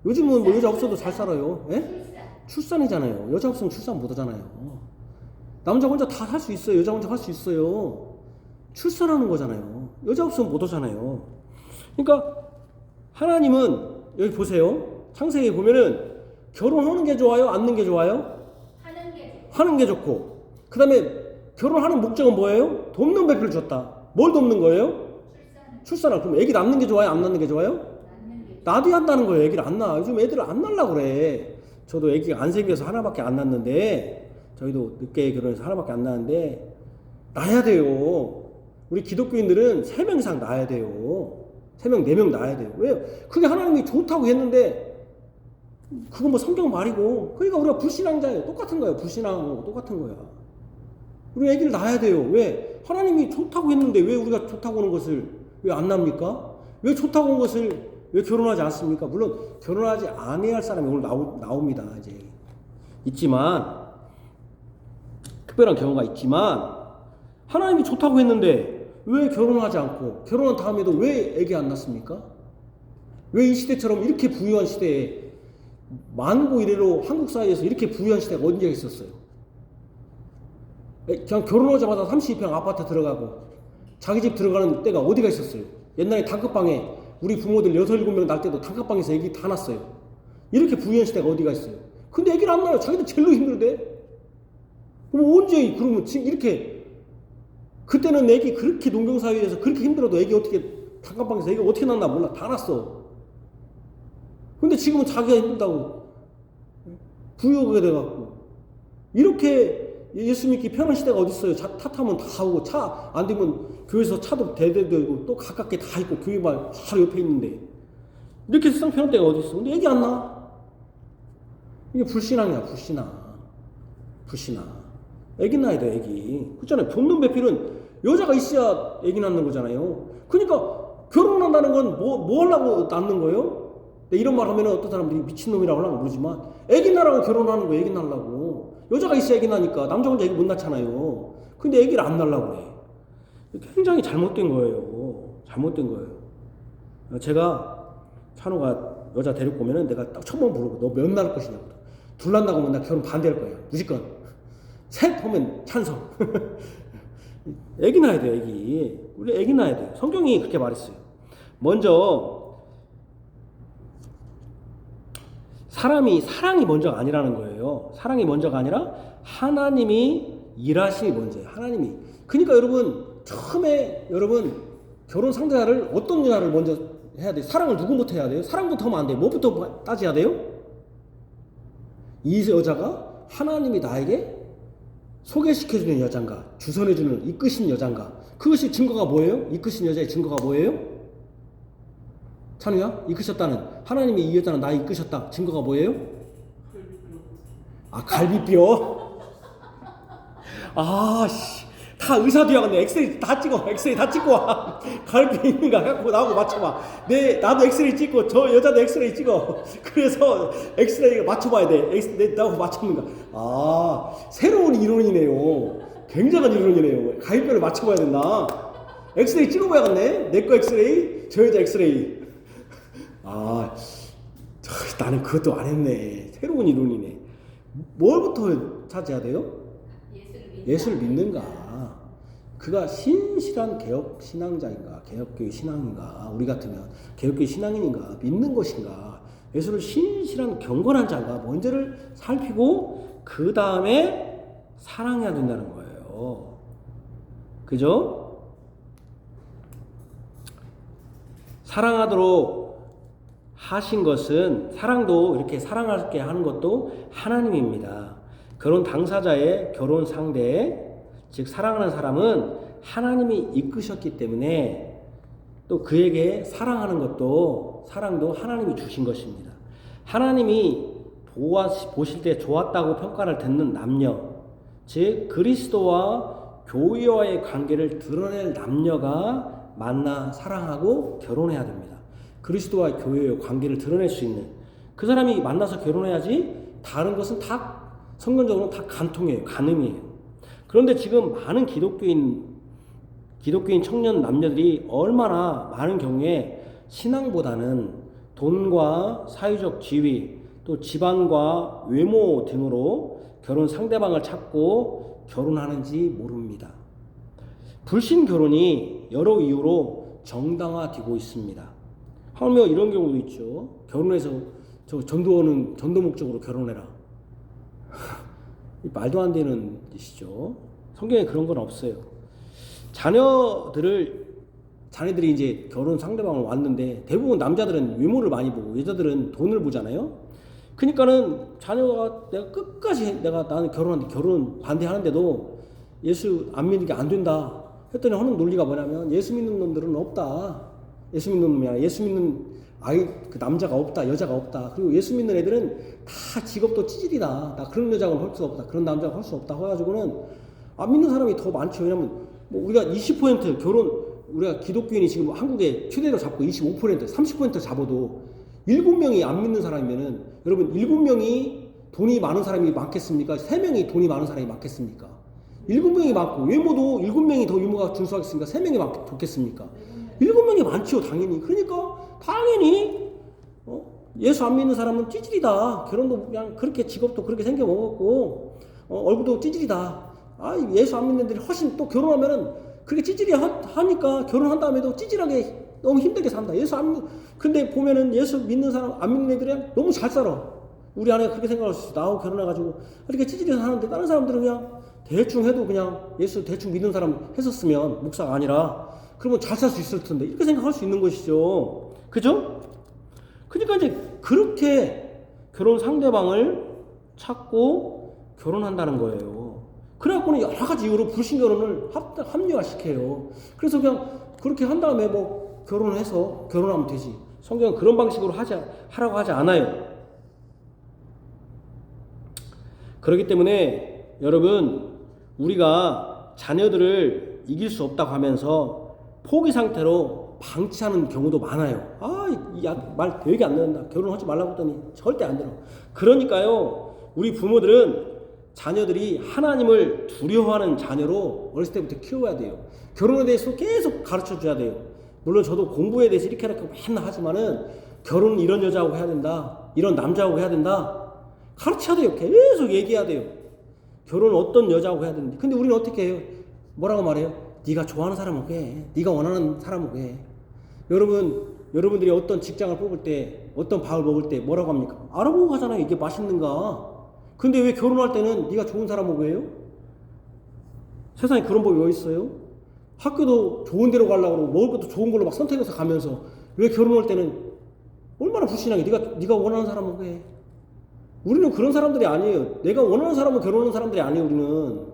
요즘은 뭐 여자 없어도 잘 살아요. 예? 출산이잖아요. 여자 없으면 출산 못 하잖아요. 남자 혼자 다 할 수 있어요. 여자 혼자 할 수 있어요. 출산하는 거잖아요. 여자 없으면 못 하잖아요. 그러니까 하나님은 여기 보세요. 창세기에 보면은 결혼하는 게 좋아요? 않는 게 좋아요? 하는 게 좋고. 그 다음에 결혼하는 목적은 뭐예요? 돕는 배필을 줬다. 뭘 돕는 거예요? 출산을. 그럼 애기 낳는 게 좋아요? 안 낳는 게 좋아요? 낳아야 한다는 거예요. 애기를 안 낳아. 요즘 애들을 안 낳으려고 그래. 저도 애기가 안 생겨서 하나밖에 안 낳는데, 저희도 늦게 결혼해서 하나밖에 안 낳는데 낳아야 돼요. 우리 기독교인들은 3명 이상 낳아야 돼요. 3명, 4명 낳아야 돼요. 왜요? 그게 하나님이 좋다고 했는데 그건 뭐 성경 말이고. 그러니까 우리가 불신앙자예요. 똑같은 거예요. 불신앙하고 똑같은 거야. 우리 애기를 낳아야 돼요. 왜? 하나님이 좋다고 했는데 왜 우리가 좋다고 하는 것을 왜 안 납니까? 왜 좋다고 한 것을 왜 결혼하지 않습니까? 물론 결혼하지 않아야 할 사람이 오늘 나옵니다. 이제 있지만 특별한 경우가 있지만 하나님이 좋다고 했는데 왜 결혼하지 않고 결혼한 다음에도 왜 애기 안 낳습니까? 왜 이 시대처럼 이렇게 부유한 시대에 만고 이래로 한국 사회에서 이렇게 부유한 시대가 언제 있었어요? 그냥 결혼하자마자 32평 아파트 들어가고 자기 집 들어가는 때가 어디가 있었어요? 옛날에 단칸방에 우리 부모들 6, 7명 날 때도 단칸방에서 애기 다 낳았어요. 이렇게 부유한 시대가 어디가 있어요? 근데 애기를 안 낳아요. 자기들 제일로 힘들대. 그럼 언제 그러면 지금 이렇게 그때는 애기 그렇게 농경사회에서 그렇게 힘들어도 애기 어떻게 단칸방에서 애기 어떻게 낳나 몰라. 다 낳았어. 근데 지금은 자기가 힘들다고 부유하게 돼갖고 이렇게 예수 믿기 편한 시대가 어딨어요. 차 타면 다 오고 차 안 되면 교회에서 차도 대대되고 또 가깝게 다 있고 교회 바로 옆에 있는데 이렇게 세상 편한 때가 어딨어. 근데 애기 안 낳아. 이게 불신앙이야. 불신앙. 애기 낳아야 돼, 애기. 그렇잖아요. 본능 배필은 여자가 있어야 애기 낳는 거잖아요. 그러니까 결혼한다는 건 뭐 하려고 낳는 거예요? 이런 말 하면 어떤 사람들이 미친놈이라고 하려고 모르지만 애기 낳으라고 결혼하는 거예요. 애기 낳으려고. 여자가 있어야 애기 낳으니까 남자 혼자 애기 못 낳잖아요. 근데 애기를 안 낳으려고 그래. 굉장히 잘못된 거예요. 잘못된 거예요. 제가 찬호가 여자 데리고 오면은 내가 딱 첫 번 물어보. 너 몇 낳을 것이냐고. 둘 낳는다고 하면 나 결혼 반대할 거야. 무조건. 셋 하면 찬성. 애기 낳아야 돼, 애기. 우리 애기 낳아야 돼. 성경이 그렇게 말했어요. 먼저 사랑이 먼저가 아니라는 거예요. 사랑이 먼저가 아니라 하나님이 일하심이 먼저예요. 하나님이. 그러니까 여러분 처음에 여러분 결혼 상대자를 어떤 여자를 먼저 해야 돼요? 사랑을 누구부터 해야 돼요? 사랑부터 하면 안 돼요. 뭐부터 따져야 돼요? 이 여자가 하나님이 나에게 소개시켜주는 여잔가, 주선해주는 이끄신 여잔가. 그것이 증거가 뭐예요? 이끄신 여자의 증거가 뭐예요? 찬우야? 이끄셨다는, 하나님이 이 여자는 나 이끄셨다. 증거가 뭐예요? 아, 갈비뼈? 아, 씨. 다 의사 되어갔네. 엑스레이 다 찍어. 엑스레이 다 찍고 와. 갈비 있는가 갖고 나하고 맞춰봐. 나도 엑스레이 찍고 저 여자도 엑스레이 찍어. 그래서 엑스레이 맞춰봐야 돼. 나하고 맞췄는가. 아, 새로운 이론이네요. 굉장한 이론이네요. 갈비뼈를 맞춰봐야 된다. 엑스레이 찍어봐야겠네. 내 거 엑스레이, 저 여자 엑스레이. 아, 나는 그것도 안 했네. 새로운 이론이네. 뭘부터 찾아야 돼요? 예수를 믿는가? 그가 신실한 개혁 신앙자인가? 개혁교회 신앙인가? 우리 같으면 개혁교회 신앙인인가? 믿는 것인가? 예수를 신실한 경건한 자인가? 먼저를 살피고 그 다음에 사랑해야 된다는 거예요. 그죠? 사랑하도록 하신 것은, 사랑도 이렇게 사랑하게 하는 것도 하나님입니다. 결혼 당사자의 결혼 상대, 즉 사랑하는 사람은 하나님이 이끄셨기 때문에 또 그에게 사랑하는 것도, 사랑도 하나님이 주신 것입니다. 하나님이 보실 때 좋았다고 평가를 듣는 남녀, 즉 그리스도와 교회와의 관계를 드러낼 남녀가 만나 사랑하고 결혼해야 됩니다. 그리스도와 교회의 관계를 드러낼 수 있는 그 사람이 만나서 결혼해야지. 다른 것은 다 성경적으로 다 간통이에요. 간음이에요. 그런데 지금 많은 기독교인 청년 남녀들이 얼마나 많은 경우에 신앙보다는 돈과 사회적 지위, 또 집안과 외모 등으로 결혼 상대방을 찾고 결혼하는지 모릅니다. 불신 결혼이 여러 이유로 정당화되고 있습니다. 하물며 이런 경우도 있죠. 결혼해서 저 전도 목적으로 결혼해라. 말도 안 되는 짓이죠. 성경에 그런 건 없어요. 자녀들이 이제 결혼 상대방을 왔는데 대부분 남자들은 외모를 많이 보고 여자들은 돈을 보잖아요. 그러니까는 자녀가 나는 결혼하는데 결혼 반대하는데도 예수 안 믿는 게 안 된다 했더니 하는 논리가 뭐냐면 예수 믿는 놈들은 없다. 예수 믿는 놈이 아니라 예수 믿는 그 남자가 없다, 여자가 없다. 그리고 예수 믿는 애들은 다 직업도 찌질이다. 나 그런 여자가 할 수 없다. 그런 남자가 할 수 없다. 해가지고는 안 믿는 사람이 더 많죠. 왜냐면 뭐 우리가 20% 우리가 기독교인이 지금 한국에 최대로 잡고 25%, 30% 잡아도 7명이 안 믿는 사람이면은 여러분 7명이 돈이 많은 사람이 많겠습니까? 3명이 돈이 많은 사람이 많겠습니까? 7명이 많고 외모도 7명이 더 유머가 준수하겠습니까? 3명이 좋겠습니까? 7명이 많지요, 당연히. 그러니까 당연히 예수 안 믿는 사람은 찌질이다. 결혼도 그냥 그렇게 직업도 그렇게 생겨 먹었고 얼굴도 찌질이다. 예수 안 믿는 애들이 훨씬 또 결혼하면은 그렇게 찌질이 하니까 결혼한 다음에도 찌질하게 너무 힘들게 산다. 근데 보면은 예수 믿는 사람 안 믿는 애들이 너무 잘 살아. 우리 아내가 그렇게 생각할 수 있어. 나하고 결혼해가지고 이렇게 찌질해서 사는데 다른 사람들은 그냥 대충 해도 그냥 예수 대충 믿는 사람 했었으면 목사가 아니라 그러면 잘 살 수 있을 텐데 이렇게 생각할 수 있는 것이죠. 그죠? 그러니까 이제 그렇게 결혼 상대방을 찾고 결혼한다는 거예요. 그래갖고는 여러 가지 이유로 불신 결혼을 합리화시켜요. 그래서 그냥 그렇게 한 다음에 뭐 결혼해서 결혼하면 되지. 성경은 그런 방식으로 하라고 하지 않아요. 그렇기 때문에 여러분 우리가 자녀들을 이길 수 없다고 하면서 포기 상태로 방치하는 경우도 많아요. 말 되게 안 듣는다. 결혼하지 말라고 했더니 절대 안 들어. 그러니까요, 우리 부모들은 자녀들이 하나님을 두려워하는 자녀로 어렸을 때부터 키워야 돼요. 결혼에 대해서 계속 가르쳐 줘야 돼요. 물론 저도 공부에 대해서 이렇게 맨날 하지만은 결혼은 이런 여자하고 해야 된다. 이런 남자하고 해야 된다. 가르쳐야 돼요. 계속 얘기해야 돼요. 결혼은 어떤 여자하고 해야 되는데. 근데 우리는 어떻게 해요? 뭐라고 말해요? 네가 좋아하는 사람하고 해. 네가 원하는 사람하고 해. 여러분들이 어떤 직장을 뽑을 때, 어떤 밥을 먹을 때 뭐라고 합니까? 알아보고 가잖아요. 이게 맛있는가. 근데 왜 결혼할 때는 네가 좋은 사람하고 해요? 세상에 그런 법이 어디 있어요? 학교도 좋은 데로 가려고 그러고 먹을 것도 좋은 걸로 막 선택해서 가면서 왜 결혼할 때는 얼마나 불신하게 네가 원하는 사람하고 해. 우리는 그런 사람들이 아니에요. 내가 원하는 사람은 결혼하는 사람들이 아니에요.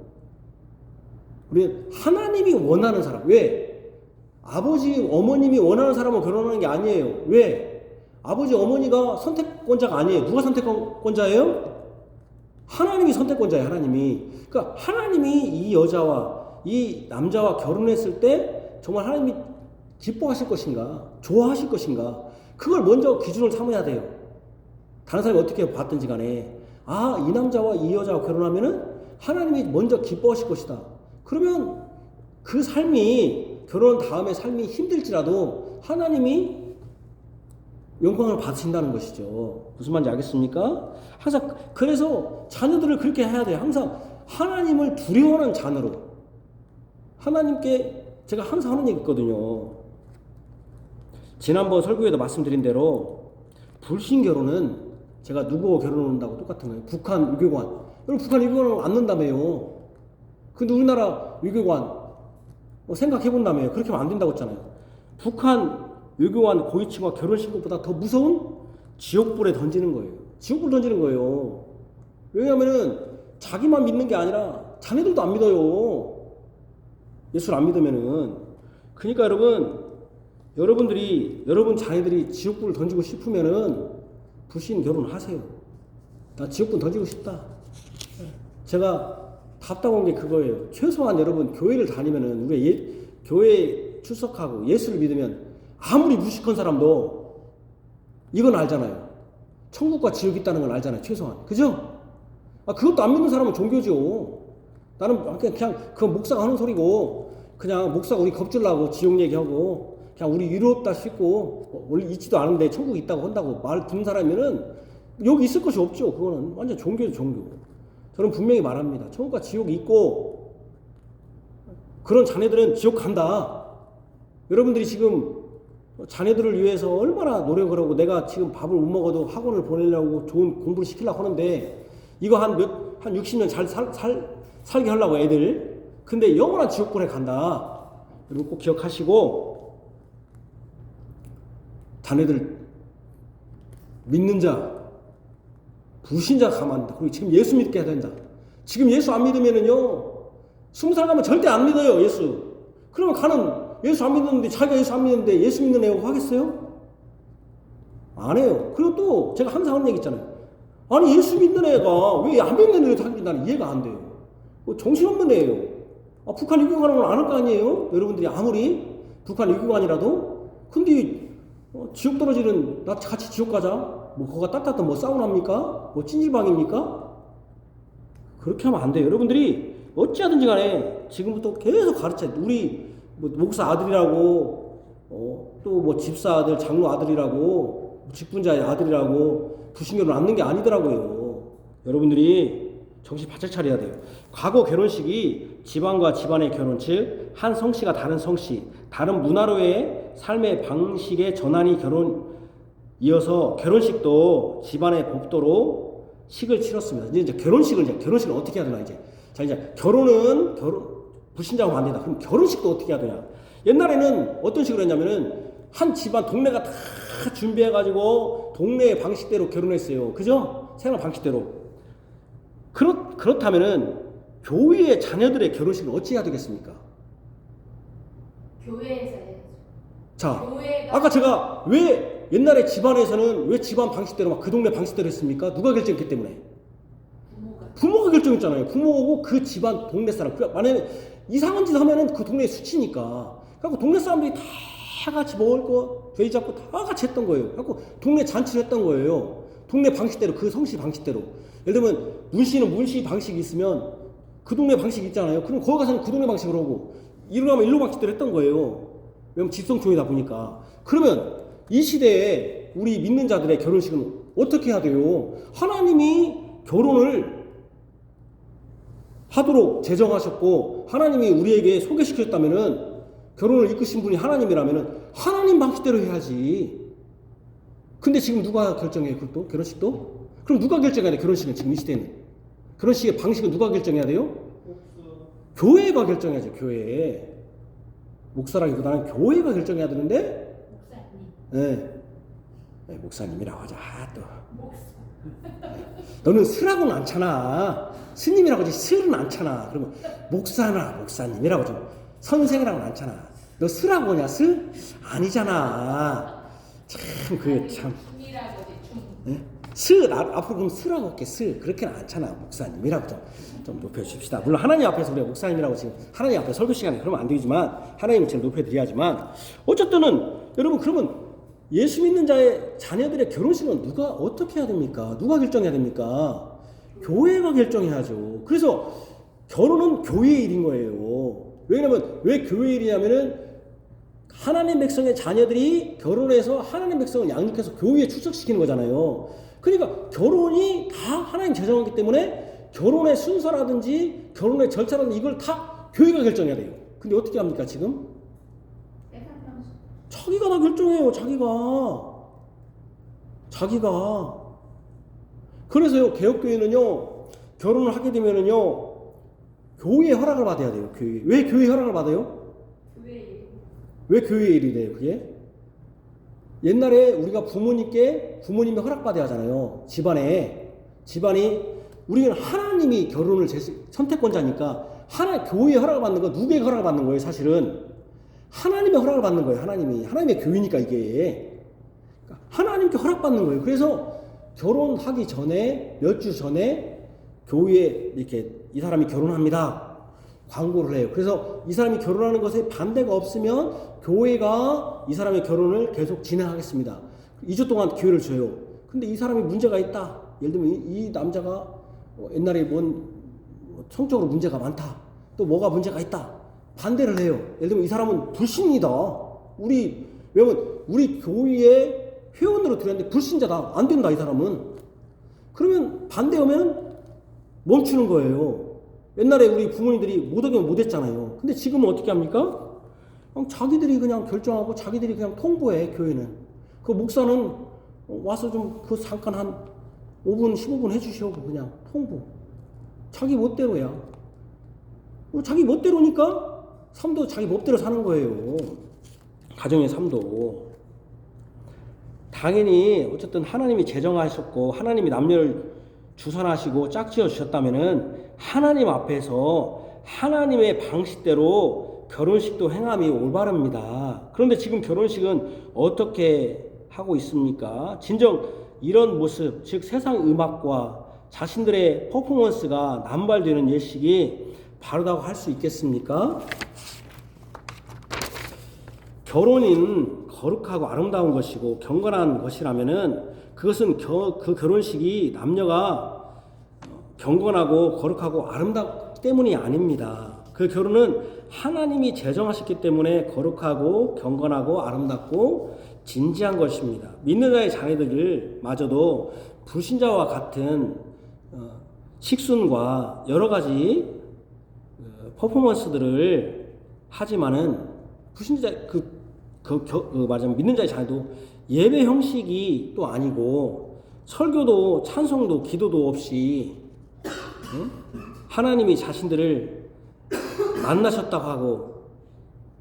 우리는 하나님이 원하는 사람. 왜? 아버지, 어머님이 원하는 사람은 결혼하는 게 아니에요. 왜? 아버지, 어머니가 선택권자가 아니에요. 누가 선택권자예요? 하나님이 선택권자예요. 하나님이. 그러니까 하나님이 이 여자와 이 남자와 결혼했을 때 정말 하나님이 기뻐하실 것인가, 좋아하실 것인가, 그걸 먼저 기준을 삼아야 돼요. 다른 사람이 어떻게 봤든지 간에 이 남자와 이 여자와 결혼하면은 하나님이 먼저 기뻐하실 것이다. 그러면 그 삶이, 결혼 다음에 삶이 힘들지라도 하나님이 영광을 받으신다는 것이죠. 무슨 말인지 알겠습니까? 항상 그래서 자녀들을 그렇게 해야 돼요. 항상 하나님을 두려워하는 자녀로. 하나님께 제가 항상 하는 얘기 있거든요. 지난번 설교에도 말씀드린 대로 불신 결혼은 제가 누구와 결혼한다고 똑같은 거예요. 북한 유교관. 여러분 북한 유교관은 안 넣는다며요. 근데 우리나라 유교관 생각해 본다며요. 그렇게 하면 안 된다고 했잖아요. 북한 유교관 고위층과 결혼신고보다 더 무서운 지옥불에 던지는 거예요. 지옥불 던지는 거예요. 왜냐하면은 자기만 믿는 게 아니라 자네들도 안 믿어요. 예수를 안 믿으면은. 그러니까 여러분 자녀들이 지옥불을 던지고 싶으면은 불신 결혼하세요. 나 지옥불 던지고 싶다. 제가 답답한 게 그거예요. 최소한 여러분 교회를 다니면은 우리가 교회에 출석하고 예수를 믿으면 아무리 무식한 사람도 이건 알잖아요. 천국과 지옥이 있다는 걸 알잖아요. 최소한. 그죠? 그것도 안 믿는 사람은 종교죠. 나는 그냥 그 목사가 하는 소리고, 그냥 목사가 우리 겁주려고 지옥 얘기하고 그냥 우리 이롭다 싶고 원래 있지도 않은데 천국 있다고 한다고 말 듣는 사람이면은 여기 있을 것이 없죠. 그거는 완전 종교죠. 종교. 저는 분명히 말합니다. 천국과 지옥이 있고 그런 자녀들은 지옥 간다. 여러분들이 지금 자녀들을 위해서 얼마나 노력을 하고, 내가 지금 밥을 못 먹어도 학원을 보내려고 좋은 공부를 시키려고 하는데 이거 한 60년 잘 살게 하려고 애들. 근데 영원한 지옥불에 간다. 여러분 꼭 기억하시고, 자네들 믿는 자, 불신자 가만 둔다. 그리고 지금 예수 믿게 해야 된다. 지금 예수 안 믿으면은요, 20살 가면 절대 안 믿어요. 예수. 그러면 예수 안 믿는데, 자기가 예수 안 믿는데 예수 믿는 애하고 하겠어요? 안 해요. 그리고 또 제가 항상 하는 얘기 있잖아요. 아니 예수 믿는 애가 왜 안 믿는 애를 하는지 나는 이해가 안 돼요. 정신없는 애예요. 북한 유교관은 안 할 거 아니에요? 여러분들이 아무리 북한 유교관이라도. 근데 지옥 떨어지는, 나 같이 지옥 가자. 거기가 따뜻한 사우나입니까? 찜질방입니까? 그렇게 하면 안 돼요. 여러분들이 어찌하든지 간에 지금부터 계속 가르쳐야 돼. 우리 목사 아들이라고, 또 집사 아들, 장로 아들이라고, 직분자의 아들이라고 불신결혼 않는 게 아니더라고요. 여러분들이 정신 바짝 차려야 돼요. 과거 결혼식이 집안과 집안의 결혼, 즉 한 성씨가 다른 성씨, 다른 문화로의 삶의 방식의 전환이 이어서 결혼식도 집안의 법도로 식을 치렀습니다. 이제 결혼식을 어떻게 해야 되나 이제. 자, 이제 결혼은 불신자하고 안 된다. 그럼 결혼식도 어떻게 해야 되냐? 옛날에는 어떤 식으로 했냐면은 한 집안 동네가 다 준비해가지고 동네의 방식대로 결혼했어요. 그죠? 생활 방식대로. 그렇다면은 교회의 자녀들의 결혼식은 어찌 해야 되겠습니까? 교회에서 해야죠. 자, 교회가 아까 제가 왜 옛날에 집안에서는 왜 집안 방식대로 막 그 동네 방식대로 했습니까? 누가 결정했기 때문에? 부모가 부모가 결정했잖아요. 부모고 그 집안 동네 사람. 만약에 이상한 짓 하면은 그 동네에 수치니까. 그래갖고 동네 사람들이 다 같이 먹을 거 돼지 잡고 다 같이 했던 거예요. 그래갖고 동네 잔치를 했던 거예요. 동네 방식대로, 그 성씨 방식대로. 예를 들면 문씨는 문씨 방식이 있으면 그 동네 방식이 있잖아요. 그럼 거기 가서는 그 동네 방식으로 하고 일로 가면 일로 방식대로 했던 거예요. 왜냐면 집성촌이다 보니까. 그러면 이 시대에 우리 믿는 자들의 결혼식은 어떻게 해야 돼요? 하나님이 결혼을 하도록 제정하셨고 하나님이 우리에게 소개시켰다면은 결혼을 이끄신 분이 하나님이라면은 하나님 방식대로 해야지. 근데 지금 누가 결정해요? 그것도? 결혼식도? 그럼 누가 결정해야 돼? 결혼식은 지금 이 시대는 결혼식의 방식은 누가 결정해야 돼요? 교회가 결정해야죠. 교회. 목사라기보다는 교회가 결정해야 되는데 목사님. 네, 목사님이라고 하자. 또 목사. 너는 스라고는 않잖아. 스님이라고 하지 스는 않잖아. 그러면 목사나 목사님이라고 좀 선생이라고는 않잖아. 너 스라고 하냐? 스? 아니잖아. 참 그게 참. 중이라고 지 중. 네? 스 앞으로 그럼 스라고 할게. 스 그렇게는 않잖아. 목사님이라고 좀 높여줍시다. 물론 하나님 앞에서 우리가 목사님이라고 지금 하나님 앞에 설교 시간에 그러면 안 되지만 하나님 제일 높여드려야지만 어쨌든은 여러분 그러면 예수 믿는 자의 자녀들의 결혼식은 누가 어떻게 해야 됩니까? 누가 결정해야 됩니까? 교회가 결정해야죠. 그래서 결혼은 교회의 일인 거예요. 왜냐면 왜 교회의 일이냐면은 하나님 백성의 자녀들이 결혼해서 하나님 백성을 양육해서 교회에 출석시키는 거잖아요. 그러니까 결혼이 다 하나님 제정하기 때문에 결혼의 순서라든지 결혼의 절차라든지 이걸 다 교회가 결정해야 돼요. 근데 어떻게 합니까 지금? 자기가 다 결정해요. 자기가. 그래서요 개혁교회는요 결혼을 하게 되면은요 교회의 허락을 받아야 돼요. 교회. 왜 교회 허락을 받아요? 왜 교회의 일이 돼요? 그게? 옛날에 우리가 부모님이 허락받아야 하잖아요. 집안이 우리는 하나님이 결혼을 선택권자니까 교회의 허락을 받는 거 누구에게 허락을 받는 거예요? 사실은 하나님의 허락을 받는 거예요. 하나님의 교회니까 이게 하나님께 허락받는 거예요. 그래서 결혼하기 전에 몇 주 전에 교회에 이렇게 이 사람이 결혼합니다. 광고를 해요. 그래서 이 사람이 결혼하는 것에 반대가 없으면 교회가 이 사람의 결혼을 계속 진행하겠습니다. 2주 동안 기회를 줘요. 근데 이 사람이 문제가 있다. 예를 들면 이 남자가 옛날에 성적으로 문제가 많다. 또 뭐가 문제가 있다. 반대를 해요. 예를 들면 이 사람은 불신이다. 왜냐면 우리 교회의 회원으로 들어왔는데 불신자다. 안 된다 이 사람은. 그러면 반대하면 멈추는 거예요. 옛날에 우리 부모님들이 못하면 못했잖아요. 근데 지금은 어떻게 합니까? 자기들이 그냥 결정하고 자기들이 그냥 통보해 교회는. 그 목사는 와서 좀 그 잠깐 한 5분 15분 해주시오. 그냥 통보. 자기 멋대로야. 자기 멋대로니까 삶도 자기 멋대로 사는 거예요. 가정의 삶도. 당연히 어쨌든 하나님이 제정하셨고 하나님이 남녀를 주선하시고 짝지어 주셨다면은 하나님 앞에서 하나님의 방식대로 결혼식도 행함이 올바릅니다. 그런데 지금 결혼식은 어떻게 하고 있습니까? 진정 이런 모습, 즉 세상 음악과 자신들의 퍼포먼스가 남발되는 예식이 바르다고 할 수 있겠습니까? 결혼은 거룩하고 아름다운 것이고 경건한 것이라면은 그것은 그 결혼식이 남녀가 경건하고 거룩하고 아름답기 때문이 아닙니다. 그 결혼은 하나님이 제정하셨기 때문에 거룩하고 경건하고 아름답고 진지한 것입니다. 믿는 자의 자녀들 마저도 불신자와 같은 식순과 여러 가지 퍼포먼스들을 하지만은 불신자 말하자면 믿는 자의 자녀도 예배 형식이 또 아니고 설교도 찬송도 기도도 없이 하나님이 자신들을 만나셨다고 하고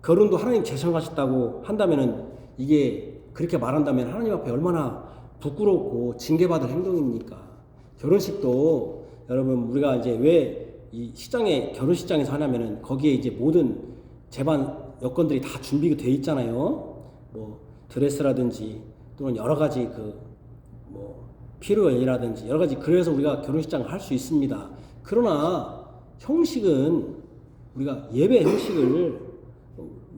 결혼도 하나님 제정하셨다고 한다면은 이게 그렇게 말한다면 하나님 앞에 얼마나 부끄럽고 징계받을 행동입니까? 결혼식도 여러분 우리가 이제 왜 이 결혼식장에서 하냐면은 거기에 이제 모든 재반 여건들이 다 준비가 돼 있잖아요. 뭐 드레스라든지 또는 여러 가지 피로연이라든지 여러 가지 그래서 우리가 결혼식장을 할 수 있습니다. 그러나 형식은 우리가 예배 형식을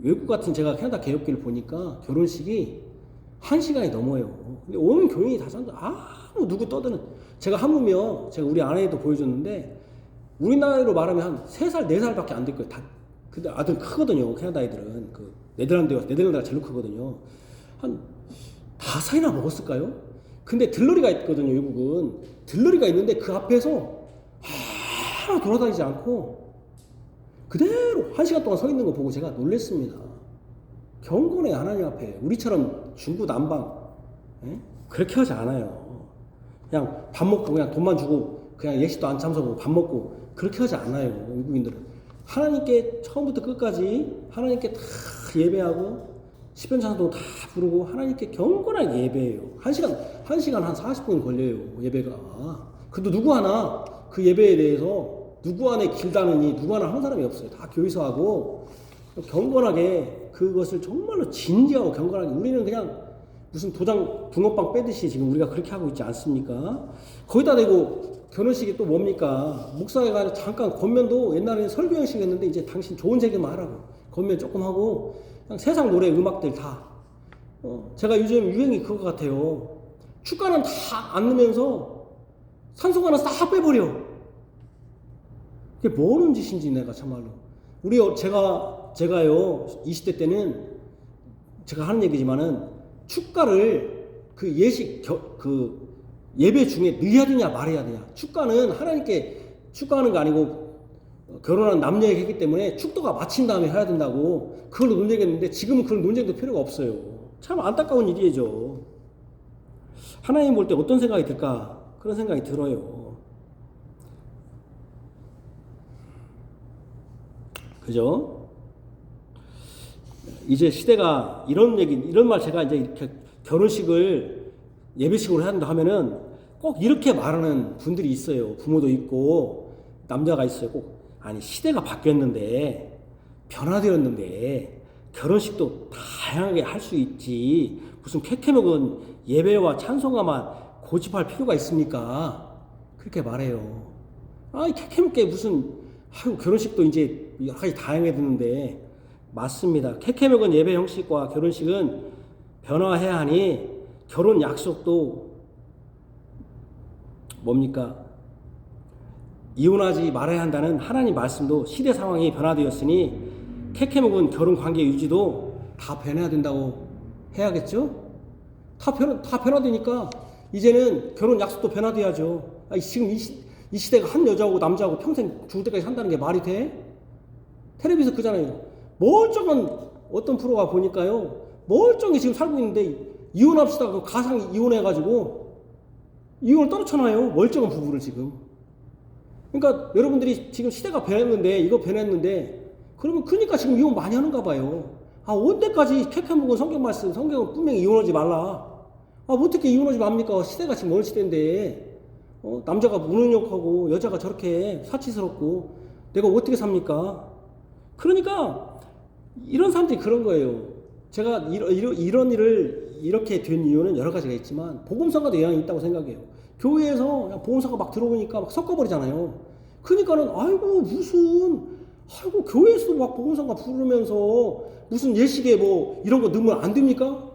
외국 같은 제가 캐나다 개혁교를 보니까 결혼식이 1시간이 넘어요. 근데 온 교인이 다 산다. 아무 누구 떠드는 제가 하물며 제가 우리 아내도 보여줬는데 우리 나이로 말하면 한 3살, 4살밖에 안 될 거예요. 다 근데 아들 크거든요. 캐나다 애들은 그 네덜란드가 제일 크거든요. 한 5살이나 먹었을까요? 근데 들러리가 있거든요. 외국은 들러리가 있는데 그 앞에서 하나 돌아다니지 않고 그대로 1시간 동안 서 있는 거 보고 제가 놀랬습니다. 경건의 하나님 앞에 우리처럼 중구난방 그렇게 하지 않아요. 그냥 밥 먹고 그냥 돈만 주고 그냥 예식도 안 참석하고 밥 먹고 그렇게 하지 않아요. 외국인들은 하나님께 처음부터 끝까지 하나님께 다 예배하고 시편 찬송도 다 부르고 하나님께 경건하게 예배해요. 1시간 한 40분 걸려요. 예배가. 근데 누구 하나 그 예배에 대해서 누구 안에 길다느니 누구 하나 하는 사람이 없어요. 다 교회에서 하고 경건하게 그것을 정말로 진지하고 경건하게 우리는 그냥 무슨 도장 붕어빵 빼듯이 지금 우리가 그렇게 하고 있지 않습니까? 거기다 대고 결혼식이 또 뭡니까? 목사가 잠깐 권면도 옛날에는 설교 형식 했는데 이제 당신 좋은 얘기만 하라고 권면 조금 하고 그냥 세상 노래 음악들 다 제가 요즘 유행이 그거 같아요. 축가는 다 안 넣으면서 산소가는 싹 빼버려. 그게 뭐는 짓인지 내가 참말로 제가요 20대 때는 제가 하는 얘기지만은 축가를 그 예식 그 예배 중에 넣어야 되냐 말해야 되냐. 축가는 하나님께 축가하는 거 아니고 결혼한 남녀에게 했기 때문에 축도가 마친 다음에 해야 된다고 그걸로 논쟁했는데 지금은 그런 논쟁도 필요가 없어요. 참 안타까운 일이죠. 하나님 볼 때 어떤 생각이 들까? 그런 생각이 들어요. 그죠? 이제 시대가 이런 말 제가 이제 이렇게 결혼식을 예배식으로 해야 된다 하면은 꼭 이렇게 말하는 분들이 있어요. 부모도 있고 남자가 있어요. 꼭 아니 시대가 바뀌었는데 변화되었는데 결혼식도 다양하게 할 수 있지 무슨 캐캐먹은 예배와 찬송가만 고집할 필요가 있습니까? 그렇게 말해요. 아이 캐캐먹게 무슨 결혼식도 이제 여러 가지 다양해졌는데 맞습니다. 캐캐먹은 예배 형식과 결혼식은 변화해야 하니 결혼 약속도 뭡니까? 이혼하지 말아야 한다는 하나님 말씀도 시대 상황이 변화되었으니 캐캐묵은 결혼 관계 유지도 다 변해야 된다고 해야겠죠? 다 변화되니까 이제는 결혼 약속도 변화돼야죠. 지금 이 시대가 한 여자하고 남자하고 평생 죽을 때까지 산다는 게 말이 돼? 텔레비에서 그잖아요. 멀쩡한 어떤 프로가 보니까요. 멀쩡히 지금 살고 있는데 이혼합시다 그 가상 이혼해가지고 이혼을 떨어쳐놔요. 멀쩡한 부부를 지금. 그러니까 여러분들이 지금 시대가 변했는데 이거 변했는데 그러면 그러니까 지금 이혼 많이 하는가 봐요. 언제까지 캐캐묵은 성경 말씀 성경은 분명히 이혼하지 말라. 어떻게 이혼하지 맙니까? 시대가 지금 어느 시대인데 남자가 무능력하고 여자가 저렇게 사치스럽고 내가 어떻게 삽니까? 그러니까 이런 사람들이 그런 거예요. 제가 이런 일을 이렇게 된 이유는 여러 가지가 있지만 복음성가도 영향이 있다고 생각해요. 교회에서 그냥 복음성가 막 들어오니까 막 섞어버리잖아요. 그러니까는 교회에서도 막 복음성가 부르면서 무슨 예식에 뭐 이런 거 넣으면 안 됩니까?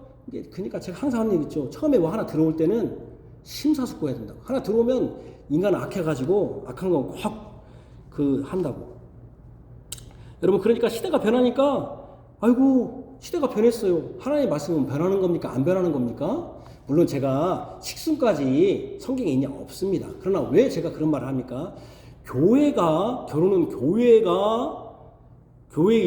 그러니까 제가 항상 하는 얘기 있죠. 처음에 뭐 하나 들어올 때는 심사숙고해야 된다고. 하나 들어오면 인간은 악해가지고 악한 건 꼭 한다고. 여러분 그러니까 시대가 변하니까 시대가 변했어요. 하나님의 말씀은 변하는 겁니까? 안 변하는 겁니까? 물론 제가 식순까지 성경에 있냐 없습니다. 그러나 왜 제가 그런 말을 합니까? 결혼은 교회의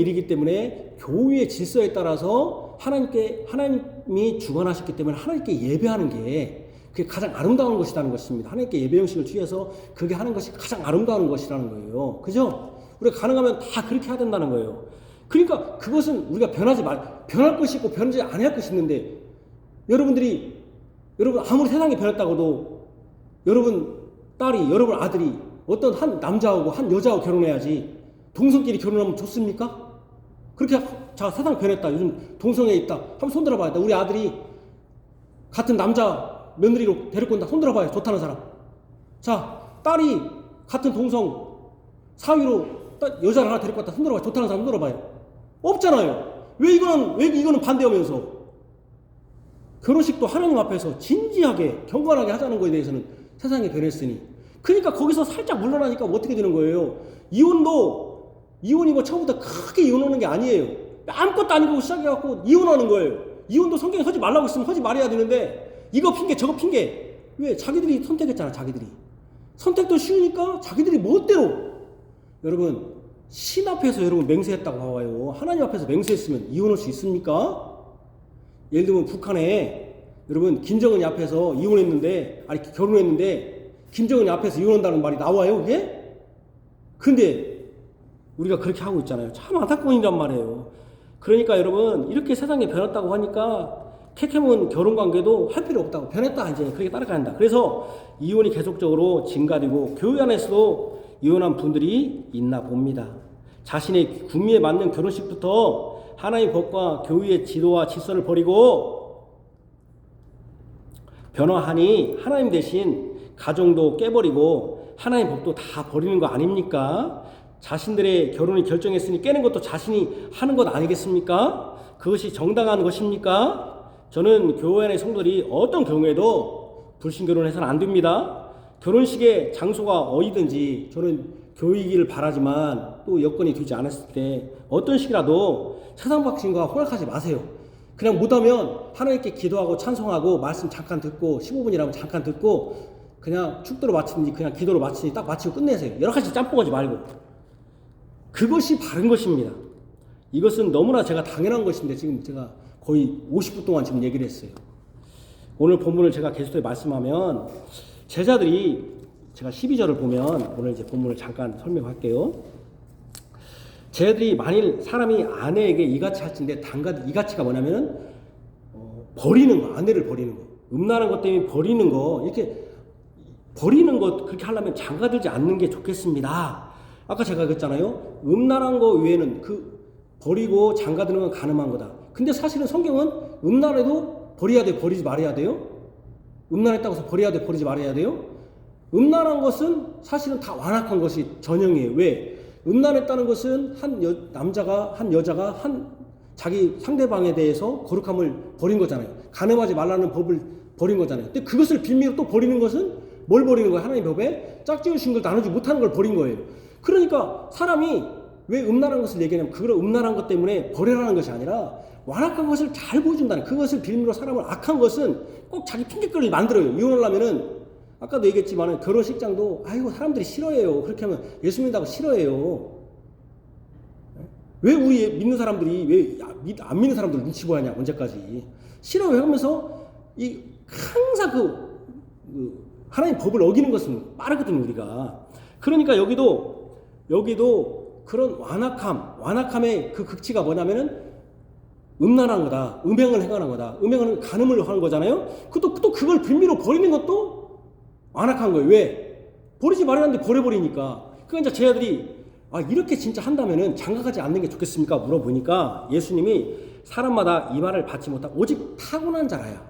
일이기 때문에 교회의 질서에 따라서 하나님이 주관하셨기 때문에 하나님께 예배하는 게 그게 가장 아름다운 것이라는 것입니다. 하나님께 예배 형식을 취해서 그게 하는 것이 가장 아름다운 것이라는 거예요. 그죠? 우리가 가능하면 다 그렇게 해야 된다는 거예요. 그러니까 그것은 우리가 변할 것이 있고 변하지 않을 것이 있는데 여러분 아무리 세상이 변했다고도 여러분 딸이 여러분 아들이 어떤 한 남자하고 한 여자하고 결혼해야지 동성끼리 결혼하면 좋습니까? 그렇게 자 세상 변했다 요즘 동성애 있다 한번 손들어 봐야 돼. 우리 아들이 같은 남자 며느리로 데리고 온다. 손 들어봐요. 좋다는 사람. 자, 딸이 같은 동성 사위로 여자를 하나 데리고 왔다. 손 들어봐요. 좋다는 사람 손 들어봐요. 없잖아요. 왜 이거는 반대하면서 결혼식도 하나님 앞에서 진지하게 경건하게 하자는 거에 대해서는 세상이 변했으니, 그러니까 거기서 살짝 물러나니까 뭐 어떻게 되는 거예요? 이혼이 뭐 처음부터 크게 이혼하는 게 아니에요. 아무것도 아니고 시작해갖고 이혼하는 거예요. 이혼도 성경에 하지 말라고 했으면 하지 말아야 되는데, 이거 핑계 저거 핑계. 왜? 자기들이 선택했잖아. 자기들이 선택도 쉬우니까 자기들이 멋대로. 여러분, 신 앞에서 여러분 맹세했다고 봐봐요. 하나님 앞에서 맹세했으면 이혼할 수 있습니까? 예를 들면 북한에 여러분 김정은이 앞에서 결혼했는데 김정은이 앞에서 이혼한다는 말이 나와요, 그게? 근데 우리가 그렇게 하고 있잖아요. 참 안타까운 일이란 말이에요. 그러니까 여러분, 이렇게 세상이 변했다고 하니까 캐캐문 결혼관계도 할 필요 없다고, 변했다 이제 그렇게 따라간다. 그래서 이혼이 계속적으로 증가되고 교회 안에서도 이혼한 분들이 있나 봅니다. 자신의 구미에 맞는 결혼식부터 하나님의 법과 교회의 지도와 질서를 버리고 변화하니 하나님 대신 가정도 깨버리고 하나님의 법도 다 버리는 거 아닙니까? 자신들의 결혼을 결정했으니 깨는 것도 자신이 하는 것 아니겠습니까? 그것이 정당한 것입니까? 저는 교회 안의 성도들이 어떤 경우에도 불신결혼해서는 안 됩니다. 결혼식의 장소가 어디든지 저는 교회이기를 바라지만, 또 여건이 되지 않았을 때 어떤 식이라도 세상 방식과 혼합하지 마세요. 그냥 못하면 하나님께 기도하고 찬송하고 말씀 잠깐 듣고 15분이라면 잠깐 듣고 그냥 축도로 마치든지 그냥 기도로 마치든지 딱 마치고 끝내세요. 여러 가지 짬뽕하지 말고. 그것이 바른 것입니다. 이것은 너무나 제가 당연한 것인데 지금 제가 거의 50분 동안 지금 얘기를 했어요. 오늘 본문을 제가 계속해서 말씀하면 제자들이, 제가 12절을 보면 오늘 이제 본문을 잠깐 설명할게요. 제자들이 만일 사람이 아내에게 이같이 할진데 이같이가 뭐냐면은 버리는 거, 아내를 버리는 거, 음란한 것 때문에 버리는 거, 이렇게 버리는 것, 그렇게 하려면 장가들지 않는 게 좋겠습니다. 아까 제가 그랬잖아요. 음란한 거 외에는 버리고 장가드는 건 가늠한 거다. 근데 사실은 성경은 음란해도 버려야 돼, 버리지 말아야 돼요? 음란했다고 해서 버려야 돼, 버리지 말아야 돼요? 음란한 것은 사실은 다 완악한 것이 전형이에요. 왜? 음란했다는 것은 한 여자가 자기 상대방에 대해서 거룩함을 버린 거잖아요. 간음하지 말라는 법을 버린 거잖아요. 근데 그것을 빌미로 또 버리는 것은 뭘 버리는 거예요? 하나님의 법에 짝지으신 걸 나누지 못하는 걸 버린 거예요. 그러니까 사람이 왜 음란한 것을 얘기하냐면, 그걸 음란한 것 때문에 버려라는 것이 아니라 완악한 것을 잘 보여준다는, 그것을 빌미로 사람을 악한 것은 꼭 자기 핑계거리를 만들어요. 이혼하려면은, 아까도 얘기했지만 결혼식장도 아이고 사람들이 싫어해요. 그렇게 하면 예수 믿는다고 싫어해요. 왜 우리 믿는 사람들이 왜 안 믿는 사람들 눈치 보야냐, 언제까지 싫어해 하면서 항상 하나님 법을 어기는 것은 빠르거든요, 우리가. 그러니까 여기도 그런 완악함의 그 극치가 뭐냐면은 음란한 거다, 음행을 행하는 거다, 음행은 간음을 하는 거잖아요. 또 그걸 빌미로 버리는 것도 완악한 거예요. 왜? 버리지 말았는데 버려버리니까. 그러니까 이제 제자들이 이렇게 진짜 한다면은 장가가지 않는 게 좋겠습니까? 물어보니까 예수님이 사람마다 이 말을 받지 못하고 오직 타고난 자라야.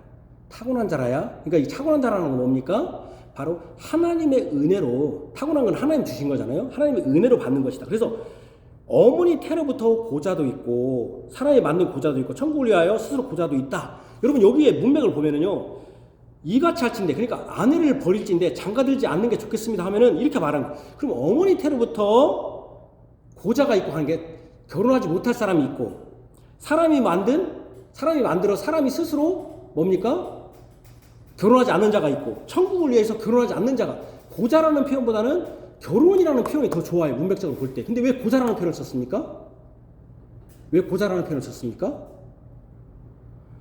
그러니까 이 타고난 자라는 건 뭡니까? 바로 하나님의 은혜로, 타고난 건 하나님 주신 거잖아요. 하나님의 은혜로 받는 것이다. 그래서 어머니 태로부터 고자도 있고 사람이 만든 고자도 있고 천국을 위하여 스스로 고자도 있다. 여러분, 여기에 문맥을 보면은요, 이같이 할진데, 그러니까 아내를 버릴진데 장가들지 않는 게 좋겠습니다 하면은 이렇게 말하는 거예요. 그럼 어머니 태로부터 고자가 있고 하는 게 결혼하지 못할 사람이 있고, 사람이 만들어 사람이 스스로 뭡니까? 결혼하지 않는 자가 있고, 천국을 위해서 결혼하지 않는 자가, 고자라는 표현보다는 결혼이라는 표현이 더 좋아요, 문맥적으로 볼 때. 근데 왜 고자라는 표현을 썼습니까?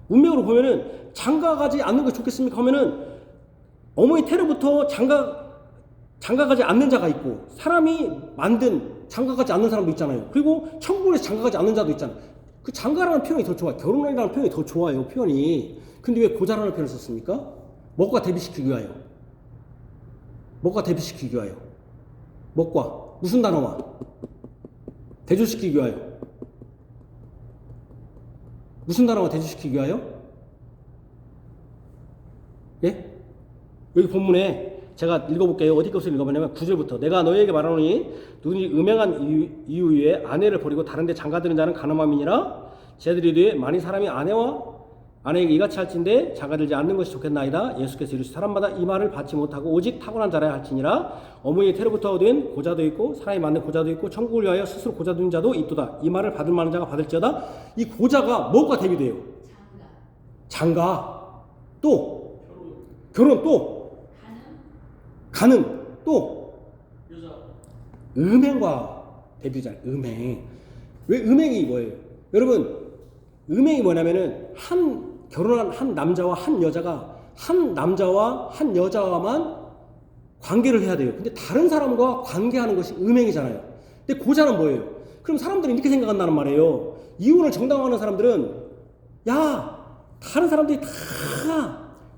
문맥으로 보면은 장가가지 않는 게 좋겠습니까 하면은 어머니 태로부터 장가가지 않는 자가 있고, 사람이 만든 장가가지 않는 사람도 있잖아요. 그리고 천국에서 장가가지 않는 자도 있잖아요. 그 장가라는 표현이 더 좋아요. 결혼이라는 표현이 더 좋아요, 표현이. 근데 왜 고자라는 표현을 썼습니까? 먹과 대비시키기 위하여. 먹과 무슨 단어와 대조시키기 위하여. 무슨 단어와 대조시키기 위하여? 예? 여기 본문에 제가 읽어볼게요. 어디 것을 읽어보냐면 9절부터 내가 너희에게 말하노니 눈이 음행한 이유에 아내를 버리고 다른 데 장가드는 자는 가늠함이니라. 쟤들이 뒤에 만일 사람이 아내에게 이같이 할진대 장가들지 않는 것이 좋겠나이다. 예수께서 이르시되 사람마다 이 말을 받지 못하고 오직 타고난 자라 할지니라. 어머니의 태로부터 된 고자도 있고 사람이 만든 고자도 있고 천국을 위하여 스스로 고자 둔 자도 있도다. 이 말을 받을 만한 자가 받을지어다. 이 고자가 뭐가 대비돼요? 장가 또 결혼 또 가는 또 여자. 음행과 대비잖아요. 음행. 왜 음행이 뭐예요? 여러분 음행이 뭐냐면은 결혼한 한 남자와 한 여자와만 관계를 해야 돼요. 근데 다른 사람과 관계하는 것이 음행이잖아요. 근데 고자는 뭐예요? 그럼 사람들이 이렇게 생각한다는 말이에요. 이혼을 정당화하는 사람들은 야 다른 사람들이 다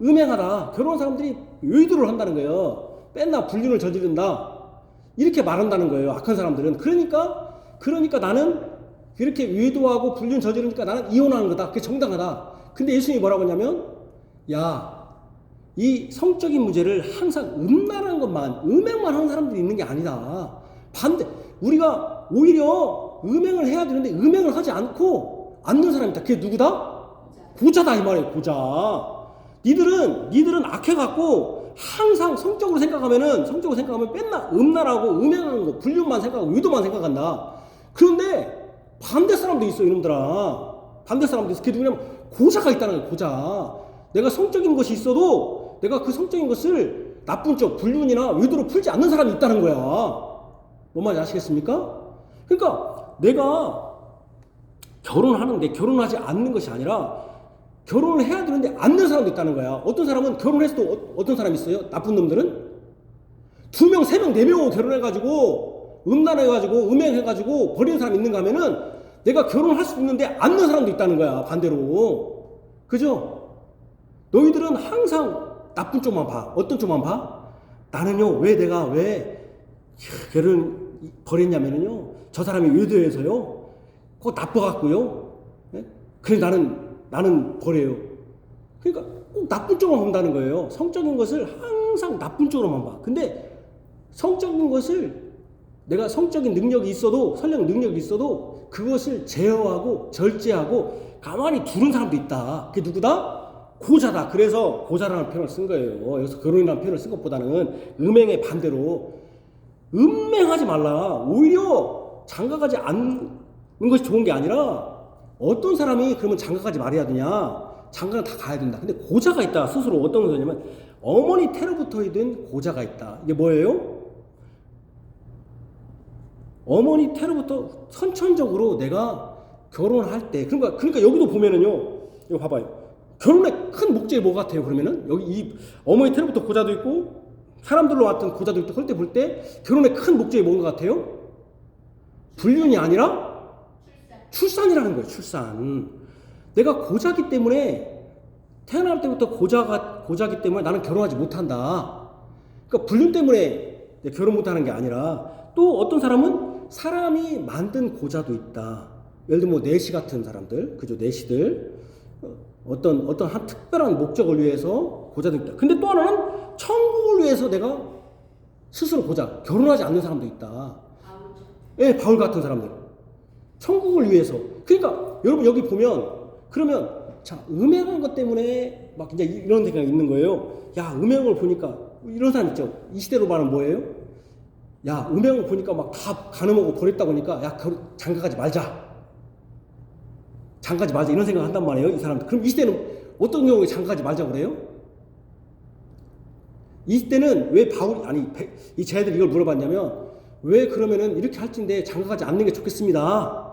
음행하다. 결혼한 사람들이 의도를 한다는 거예요. 뺀나 불륜을 저지른다. 이렇게 말한다는 거예요. 악한 사람들은. 그러니까 나는 이렇게 의도하고 불륜 저지르니까 나는 이혼하는 거다. 그게 정당하다. 근데 예수님이 뭐라고 하냐면 이 성적인 문제를 항상 음란한 것만 음행만 하는 사람들이 있는 게 아니다. 반대 우리가 오히려 음행을 해야 되는데 음행을 하지 않는 사람이 있다. 그게 누구다? 고자다 이 말이에요. 고자. 니들은 악해갖고 항상 성적으로 생각하면 맨날 음란하고 음행하는 거 불륜만 생각하고 의도만 생각한다. 그런데 반대 사람도 있어 이놈들아. 반대 사람도 있어. 그게 누구냐면 고자가 있다는 거예요. 고자. 내가 성적인 것이 있어도 내가 그 성적인 것을 나쁜 쪽 불륜이나 의도로 풀지 않는 사람이 있다는 거야. 뭔 말인지 아시겠습니까? 그러니까 내가 결혼하는데 결혼하지 않는 것이 아니라 결혼을 해야 되는데 않는 사람도 있다는 거야. 어떤 사람은 결혼했어도 어떤 사람이 있어요? 나쁜 놈들은 2명, 3명, 4명 결혼해가지고 음란해가지고 음행해가지고 버리는 사람이 있는가 하면은 내가 결혼할 수 있는데 않는 사람도 있다는 거야. 반대로. 그죠? 너희들은 항상 나쁜 쪽만 봐. 어떤 쪽만 봐? 나는요 왜 결혼 버렸냐면요 저 사람이 의도해서요 그거 나빠갖고요. 네? 그래 나는 버려요. 그러니까 꼭 나쁜 쪽만 본다는 거예요. 성적인 것을 항상 나쁜 쪽으로만 봐. 근데 성적인 것을 내가 성적인 능력이 있어도 설령 능력이 있어도 그것을 제어하고 절제하고 가만히 두는 사람도 있다. 그게 누구다? 고자다. 그래서 고자라는 표현을 쓴 거예요. 여기서 결혼이라는 표현을 쓴 것보다는 음행의 반대로 음행하지 말라. 오히려 장가가지 않는 것이 좋은 게 아니라 어떤 사람이 그러면 장가가지 말아야 되냐? 장가는 다 가야 된다. 근데 고자가 있다. 스스로 어떤 거냐면 어머니 태로부터 든 고자가 있다. 이게 뭐예요? 어머니 태로부터 선천적으로 내가 결혼할 때 그러니까 여기도 보면은요. 이거 봐봐요. 결혼의 큰 목적이 뭐 같아요? 그러면은 여기 이 어머니 태로부터 고자도 있고 사람들로 왔던 고자도 있고 그럴 때 볼 때 결혼의 큰 목적이 뭔 것 같아요? 불륜이 아니라 출산이라는 거예요. 출산. 내가 고자기 때문에 태어날 때부터 고자기 때문에 나는 결혼하지 못한다. 그러니까 불륜 때문에 결혼 못하는 게 아니라 또 어떤 사람은 사람이 만든 고자도 있다. 예를 들면 내시 같은 사람들, 그죠? 내시들 어떤 한 특별한 목적을 위해서 고자도 있다. 근데 또 하나는 천국을 위해서 내가 스스로 고자, 결혼하지 않는 사람도 있다. 예, 바울 같은 사람들. 천국을 위해서. 그러니까 여러분 여기 보면 그러면 자 음행한 것 때문에 막 이제 이런 생각이 있는 거예요. 야 음행을 보니까 이런 사람 있죠. 이 시대로 말하면 뭐예요? 야 음행을 보니까 막 다 가늠하고 버렸다고 하니까 야 장가가지 말자. 장가가지 말자 이런 생각을 한단 말이에요. 이 사람들. 그럼 이 시대는 어떤 경우에 장가가지 말자고 그래요? 이 시대는 왜 바울이 이 쟤들 이걸 물어봤냐면 왜 그러면은 이렇게 할진데 장가가지 않는 게 좋겠습니다.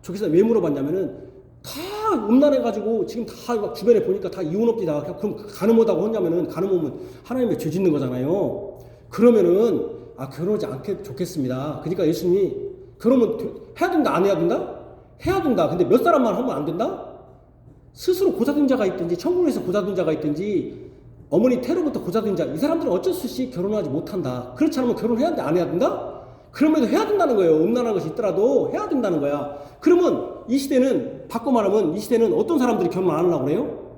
좋겠어요. 왜 물어봤냐면은 다 음란해가지고 지금 다 막 주변에 보니까 다 이혼업지다. 그럼 가늠하다고 했냐면은 가늠하면 하나님의 죄 짓는 거잖아요. 그러면은 결혼하지 않게 좋겠습니다. 그러니까 예수님이 그러면 해야 된다 안 해야 된다? 해야 된다. 근데 몇 사람만 하면 안 된다? 스스로 고자된 자가 있든지 천국에서 고자된 자가 있든지 어머니 태로부터 고자된 자 이 사람들은 어쩔 수 없이 결혼하지 못한다. 그렇지 않으면 결혼해야 된다 안 해야 된다? 그럼에도 해야 된다는 거예요. 음란한 것이 있더라도 해야 된다는 거야. 그러면 이 시대는 바꿔 말하면 이 시대는 어떤 사람들이 결혼 안 하려고 그래요?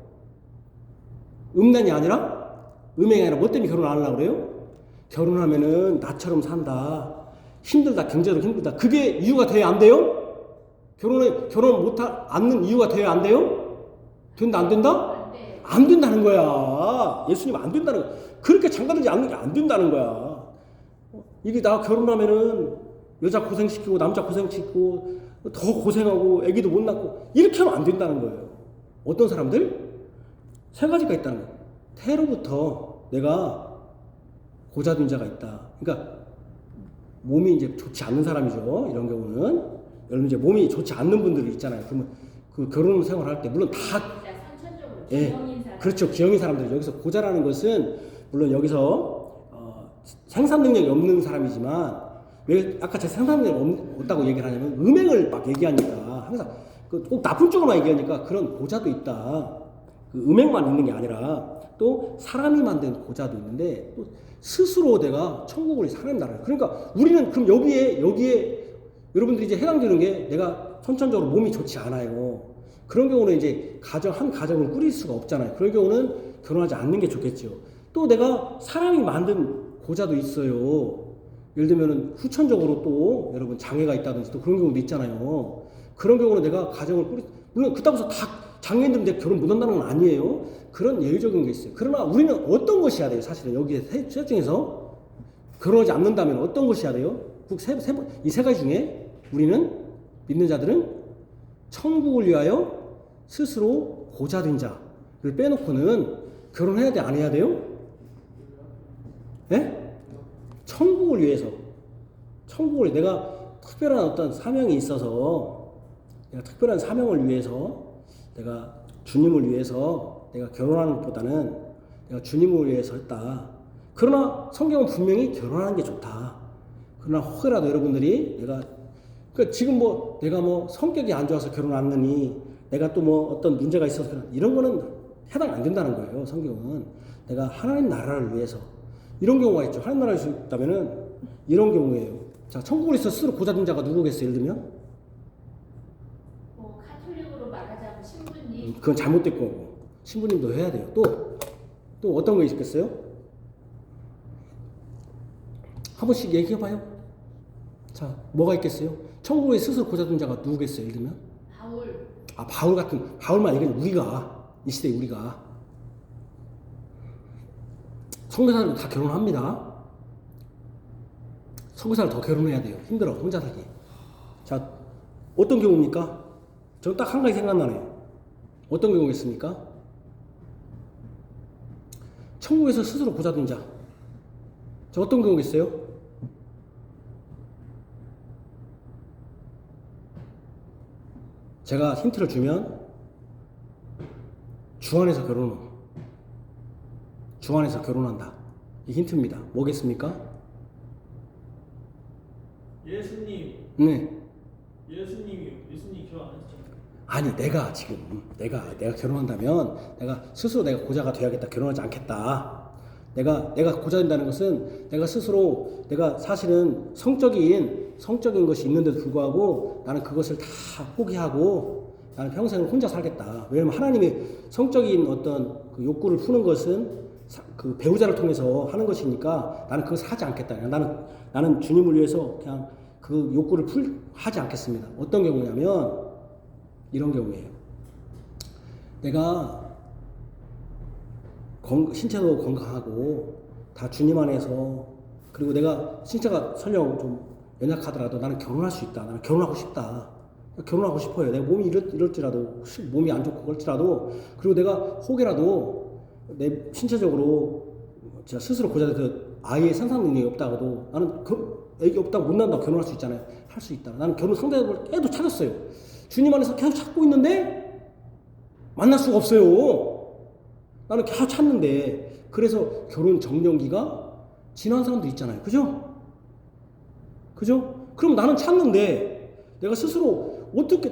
음란이 아니라 음행이 아니라 뭐 때문에 결혼 안 하려고 그래요? 결혼하면은 나처럼 산다. 힘들다. 경제적으로 힘들다. 그게 이유가 돼야 안 돼요? 결혼 못 않는 이유가 돼야 안 돼요? 된다 안 된다? 안 돼. 안 된다는 거야. 예수님 안 된다는 거야. 그렇게 장가들지 않는 게 안 된다는 거야. 이게 나 결혼하면은 여자 고생시키고 남자 고생시키고 더 고생하고 애기도 못 낳고 이렇게 하면 안 된다는 거예요. 어떤 사람들? 세 가지가 있다는 거예요. 태로부터 내가 고자된 자가 있다. 그러니까 몸이 이제 좋지 않는 사람이죠. 이런 경우는 여러분 이제 몸이 좋지 않는 분들이 있잖아요. 그러면 그 결혼 생활할 때 물론 다 일단 선천적으로 예, 기형인 사람. 그렇죠. 기형인 사람들 여기서 고자라는 것은 물론 여기서 생산 능력이 없는 사람이지만 왜 아까 제가 생산 능력이 없다고 얘기를 하냐면 음행을 막 얘기하니까 항상 꼭 나쁜 쪽으로만 얘기하니까 그런 고자도 있다. 그 음행만 있는 게 아니라 또 사람이 만든 고자도 있는데 또 스스로 내가 천국을 사는 나라. 그러니까 우리는 그럼 여기에 여러분들이 이제 해당되는 게 내가 선천적으로 몸이 좋지 않아요. 그런 경우는 이제 한 가정을 꾸릴 수가 없잖아요. 그런 경우는 결혼하지 않는 게 좋겠죠. 또 내가 사람이 만든 고자도 있어요. 예를 들면은 후천적으로 또 여러분 장애가 있다든지 또 그런 경우도 있잖아요. 그런 경우는 내가 가정을 물론 그렇다고 해서 다 장애인들은 내가 결혼 못 한다는 건 아니에요. 그런 예외적인 게 있어요. 그러나 우리는 어떤 것이 해야 돼요? 사실은 여기에 셋 중에서 결혼하지 않는다면 어떤 것이 해야 돼요? 이 세 가지 중에 우리는 믿는 자들은 천국을 위하여 스스로 고자된 자를 빼놓고는 결혼해야 돼? 안 해야 돼요? 네? 천국을 위해서 내가 특별한 어떤 사명이 있어서 내가 특별한 사명을 위해서 내가 주님을 위해서 내가 결혼하는 것보다는 내가 주님을 위해서 했다. 그러나 성경은 분명히 결혼하는 게 좋다. 그러나 혹여라도 여러분들이 그러니까 지금 내가 성격이 안 좋아서 결혼 안 하느니 내가 또 어떤 문제가 있어서 이런 거는 해당 안 된다는 거예요. 성경은 내가 하나님 나라를 위해서 이런 경우가 있죠. 하나님 나라를 위해서 있다면은 이런 경우예요. 자, 천국을 있어 스스로 고자된 자가 누구겠어요? 예를 들면 뭐 카톨릭으로 말하자면 신부님. 그건 잘못된 거고 신부님도 해야 돼요. 또 어떤 거 있겠어요? 한 번씩 얘기해봐요. 자, 뭐가 있겠어요? 천국에 스스로 고자된 자가 누구겠어요? 예를 들면 바울. 바울만 얘기하면 이 시대에 우리가 선교사들은 다 결혼합니다. 선교사를 더 결혼해야 돼요. 힘들어 혼자 살기. 자, 어떤 경우입니까? 저는 딱 한 가지 생각나네요. 어떤 경우겠습니까? 천국에서 스스로 고자된 자. 자, 어떤 경우겠어요? 제가 힌트를 주면 주 안에서 결혼한다. 이 힌트입니다. 뭐겠습니까? 예수님. 네. 예수님 결혼 안 했잖아요. 아니 내가 결혼한다면 내가 스스로 내가 고자가 돼야겠다. 결혼하지 않겠다. 내가 고자 된다는 것은 내가 스스로 내가 사실은 성적인 것이 있는데도 불구하고 나는 그것을 다 포기하고 나는 평생을 혼자 살겠다. 왜냐면 하나님이 성적인 어떤 그 욕구를 푸는 것은 그 배우자를 통해서 하는 것이니까 나는 그것을 하지 않겠다. 나는 주님을 위해서 그냥 그 욕구를 하지 않겠습니다. 어떤 경우냐면 이런 경우예요. 내가 신체도 건강하고 다 주님 안에서 그리고 내가 신체가 설령 좀 연약하더라도 나는 결혼할 수 있다. 나는 결혼하고 싶다. 결혼하고 싶어요. 내가 몸이 이럴지라도 몸이 안 좋고 그럴지라도 그리고 내가 혹여라도 내 신체적으로 제가 스스로 고자돼서 아이의 생산 능력이 없다고도 나는 애기 없다고 못 난다고 결혼할 수 있잖아요. 할 수 있다. 나는 결혼 상대를 계속 찾았어요. 주님 안에서 계속 찾고 있는데 만날 수가 없어요. 나는 계속 찾는데 그래서 결혼 정년기가 지난 사람도 있잖아요. 그죠? 그럼 나는 찾는데 내가 스스로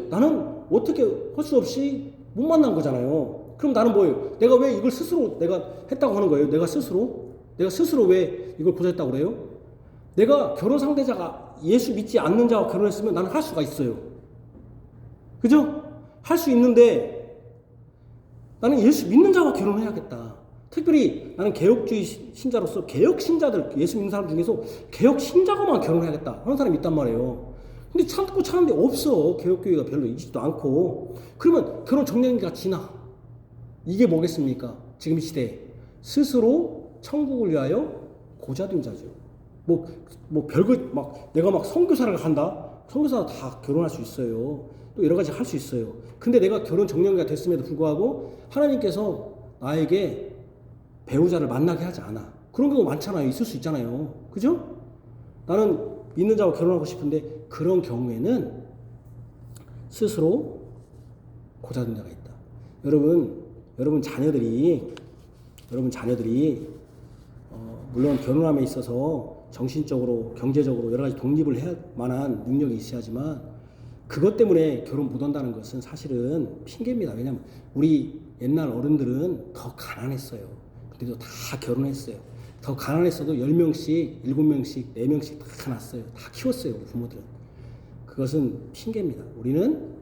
나는 어떻게 할 수 없이 못 만난 거잖아요. 그럼 나는 뭐예요? 내가 왜 이걸 스스로 내가 했다고 하는 거예요? 내가 스스로 왜 이걸 고자했다고 그래요? 내가 결혼 상대자가 예수 믿지 않는 자와 결혼했으면 나는 할 수가 있어요. 그죠? 할 수 있는데 나는 예수 믿는 자와 결혼해야겠다. 특별히 나는 개혁주의 신자로서 개혁 신자들, 예수 믿는 사람 중에서 개혁 신자가만 결혼해야겠다 하는 사람이 있단 말이에요. 근데 찾고 찾는데 없어. 개혁교회가 별로 있지도 않고. 그러면 결혼 정년기가 지나. 이게 뭐겠습니까? 지금 이 시대에 스스로 천국을 위하여 고자된 자죠. 별거 내가 선교사를 한다. 선교사 다 결혼할 수 있어요. 또 여러 가지 할 수 있어요. 근데 내가 결혼 정년기가 됐음에도 불구하고 하나님께서 나에게 배우자를 만나게 하지 않아. 그런 경우 많잖아요. 있을 수 있잖아요. 그죠? 나는 믿는 자와 결혼하고 싶은데 그런 경우에는 스스로 고자된 자가 있다. 여러분 자녀들이 물론 결혼함에 있어서 정신적으로, 경제적으로 여러 가지 독립을 해야 만한 능력이 있어야지만 그것 때문에 결혼 못 한다는 것은 사실은 핑계입니다. 왜냐하면 우리 옛날 어른들은 더 가난했어요. 근데도 다 결혼했어요. 더 가난했어도 10명씩, 7명씩, 4명씩 다 낳았어요. 다 키웠어요. 우리 부모들은. 그것은 핑계입니다. 우리는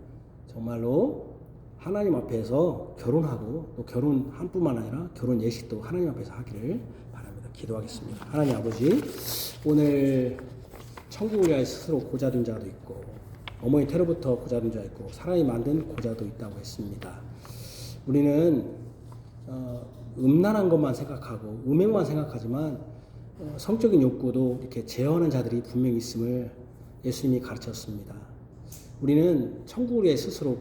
정말로 하나님 앞에서 결혼하고 또 결혼 한뿐만 아니라 결혼 예식도 하나님 앞에서 하기를 바랍니다. 기도하겠습니다. 하나님 아버지, 오늘 천국을 위하여 스스로 고자된 자도 있고 어머니 태로부터 고자된 자 있고 사람이 만든 고자도 있다고 했습니다. 우리는 음란한 것만 생각하고 음행만 생각하지만 성적인 욕구도 이렇게 제어하는 자들이 분명히 있음을 예수님이 가르쳤습니다. 우리는 천국을 위해 스스로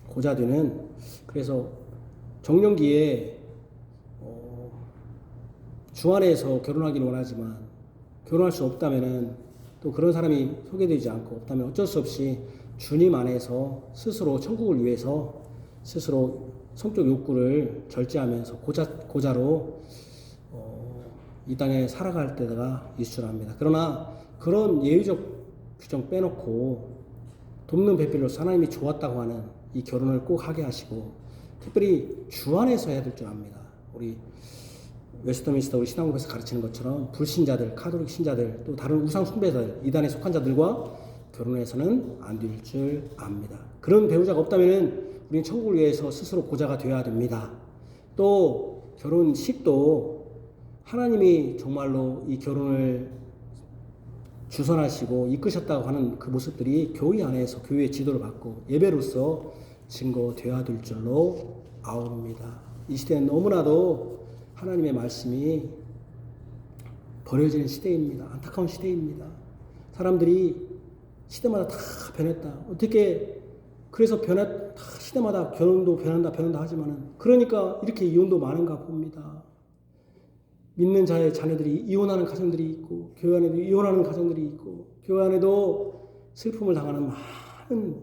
고자되는, 그래서 정년기에 주 안에서 결혼하기를 원하지만 결혼할 수 없다면은 또 그런 사람이 소개되지 않고 없다면 어쩔 수 없이 주님 안에서 스스로 천국을 위해서 스스로 성적 욕구를 절제하면서 고자로 이 땅에 살아갈 때가 있을 줄 압니다. 그러나 그런 예의적 규정 빼놓고 돕는 배필로서 하나님이 좋았다고 하는 이 결혼을 꼭 하게 하시고 특별히 주 안에서 해야 될 줄 압니다. 우리 웨스터민스터 우리 신앙국에서 가르치는 것처럼 불신자들, 카톨릭 신자들, 또 다른 우상 숭배자들, 이단에 속한 자들과 결혼해서는 안 될 줄 압니다. 그런 배우자가 없다면은 우리는 천국을 위해서 스스로 고자가 되어야 됩니다. 또 결혼식도 하나님이 정말로 이 결혼을 주선하시고 이끄셨다고 하는 그 모습들이 교회 안에서 교회의 지도를 받고 예배로서 증거되어야 될 줄로 아옵니다. 이 시대는 너무나도 하나님의 말씀이 버려지는 시대입니다. 안타까운 시대입니다. 사람들이 시대마다 다 변했다. 어떻게 그래서 시대마다 결혼도 변한다 하지만은 그러니까 이렇게 이혼도 많은가 봅니다. 믿는 자의 자녀들이 이혼하는 가정들이 있고 교회 안에도 이혼하는 가정들이 있고 교회 안에도 슬픔을 당하는 많은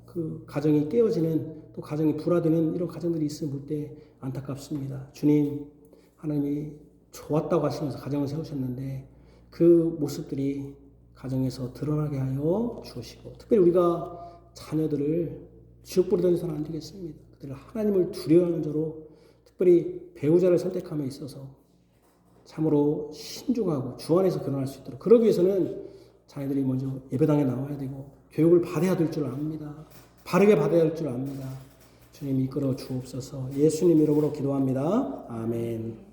그 가정이 깨어지는 또 가정이 불화되는 이런 가정들이 있음을 볼 때 안타깝습니다. 주님, 하나님이 좋았다고 하시면서 가정을 세우셨는데 그 모습들이 가정에서 드러나게 하여 주시고 특별히 우리가 자녀들을 지옥불에 던져서는 안 되겠습니다. 그들을 하나님을 두려워하는 자로 특별히 배우자를 선택함에 있어서 참으로 신중하고 주 안에서 결혼할 수 있도록 그러기 위해서는 자녀들이 먼저 예배당에 나와야 되고 교육을 받아야 될 줄 압니다. 바르게 받아야 될 줄 압니다. 주님 이끌어 주옵소서. 예수님 이름으로 기도합니다. 아멘.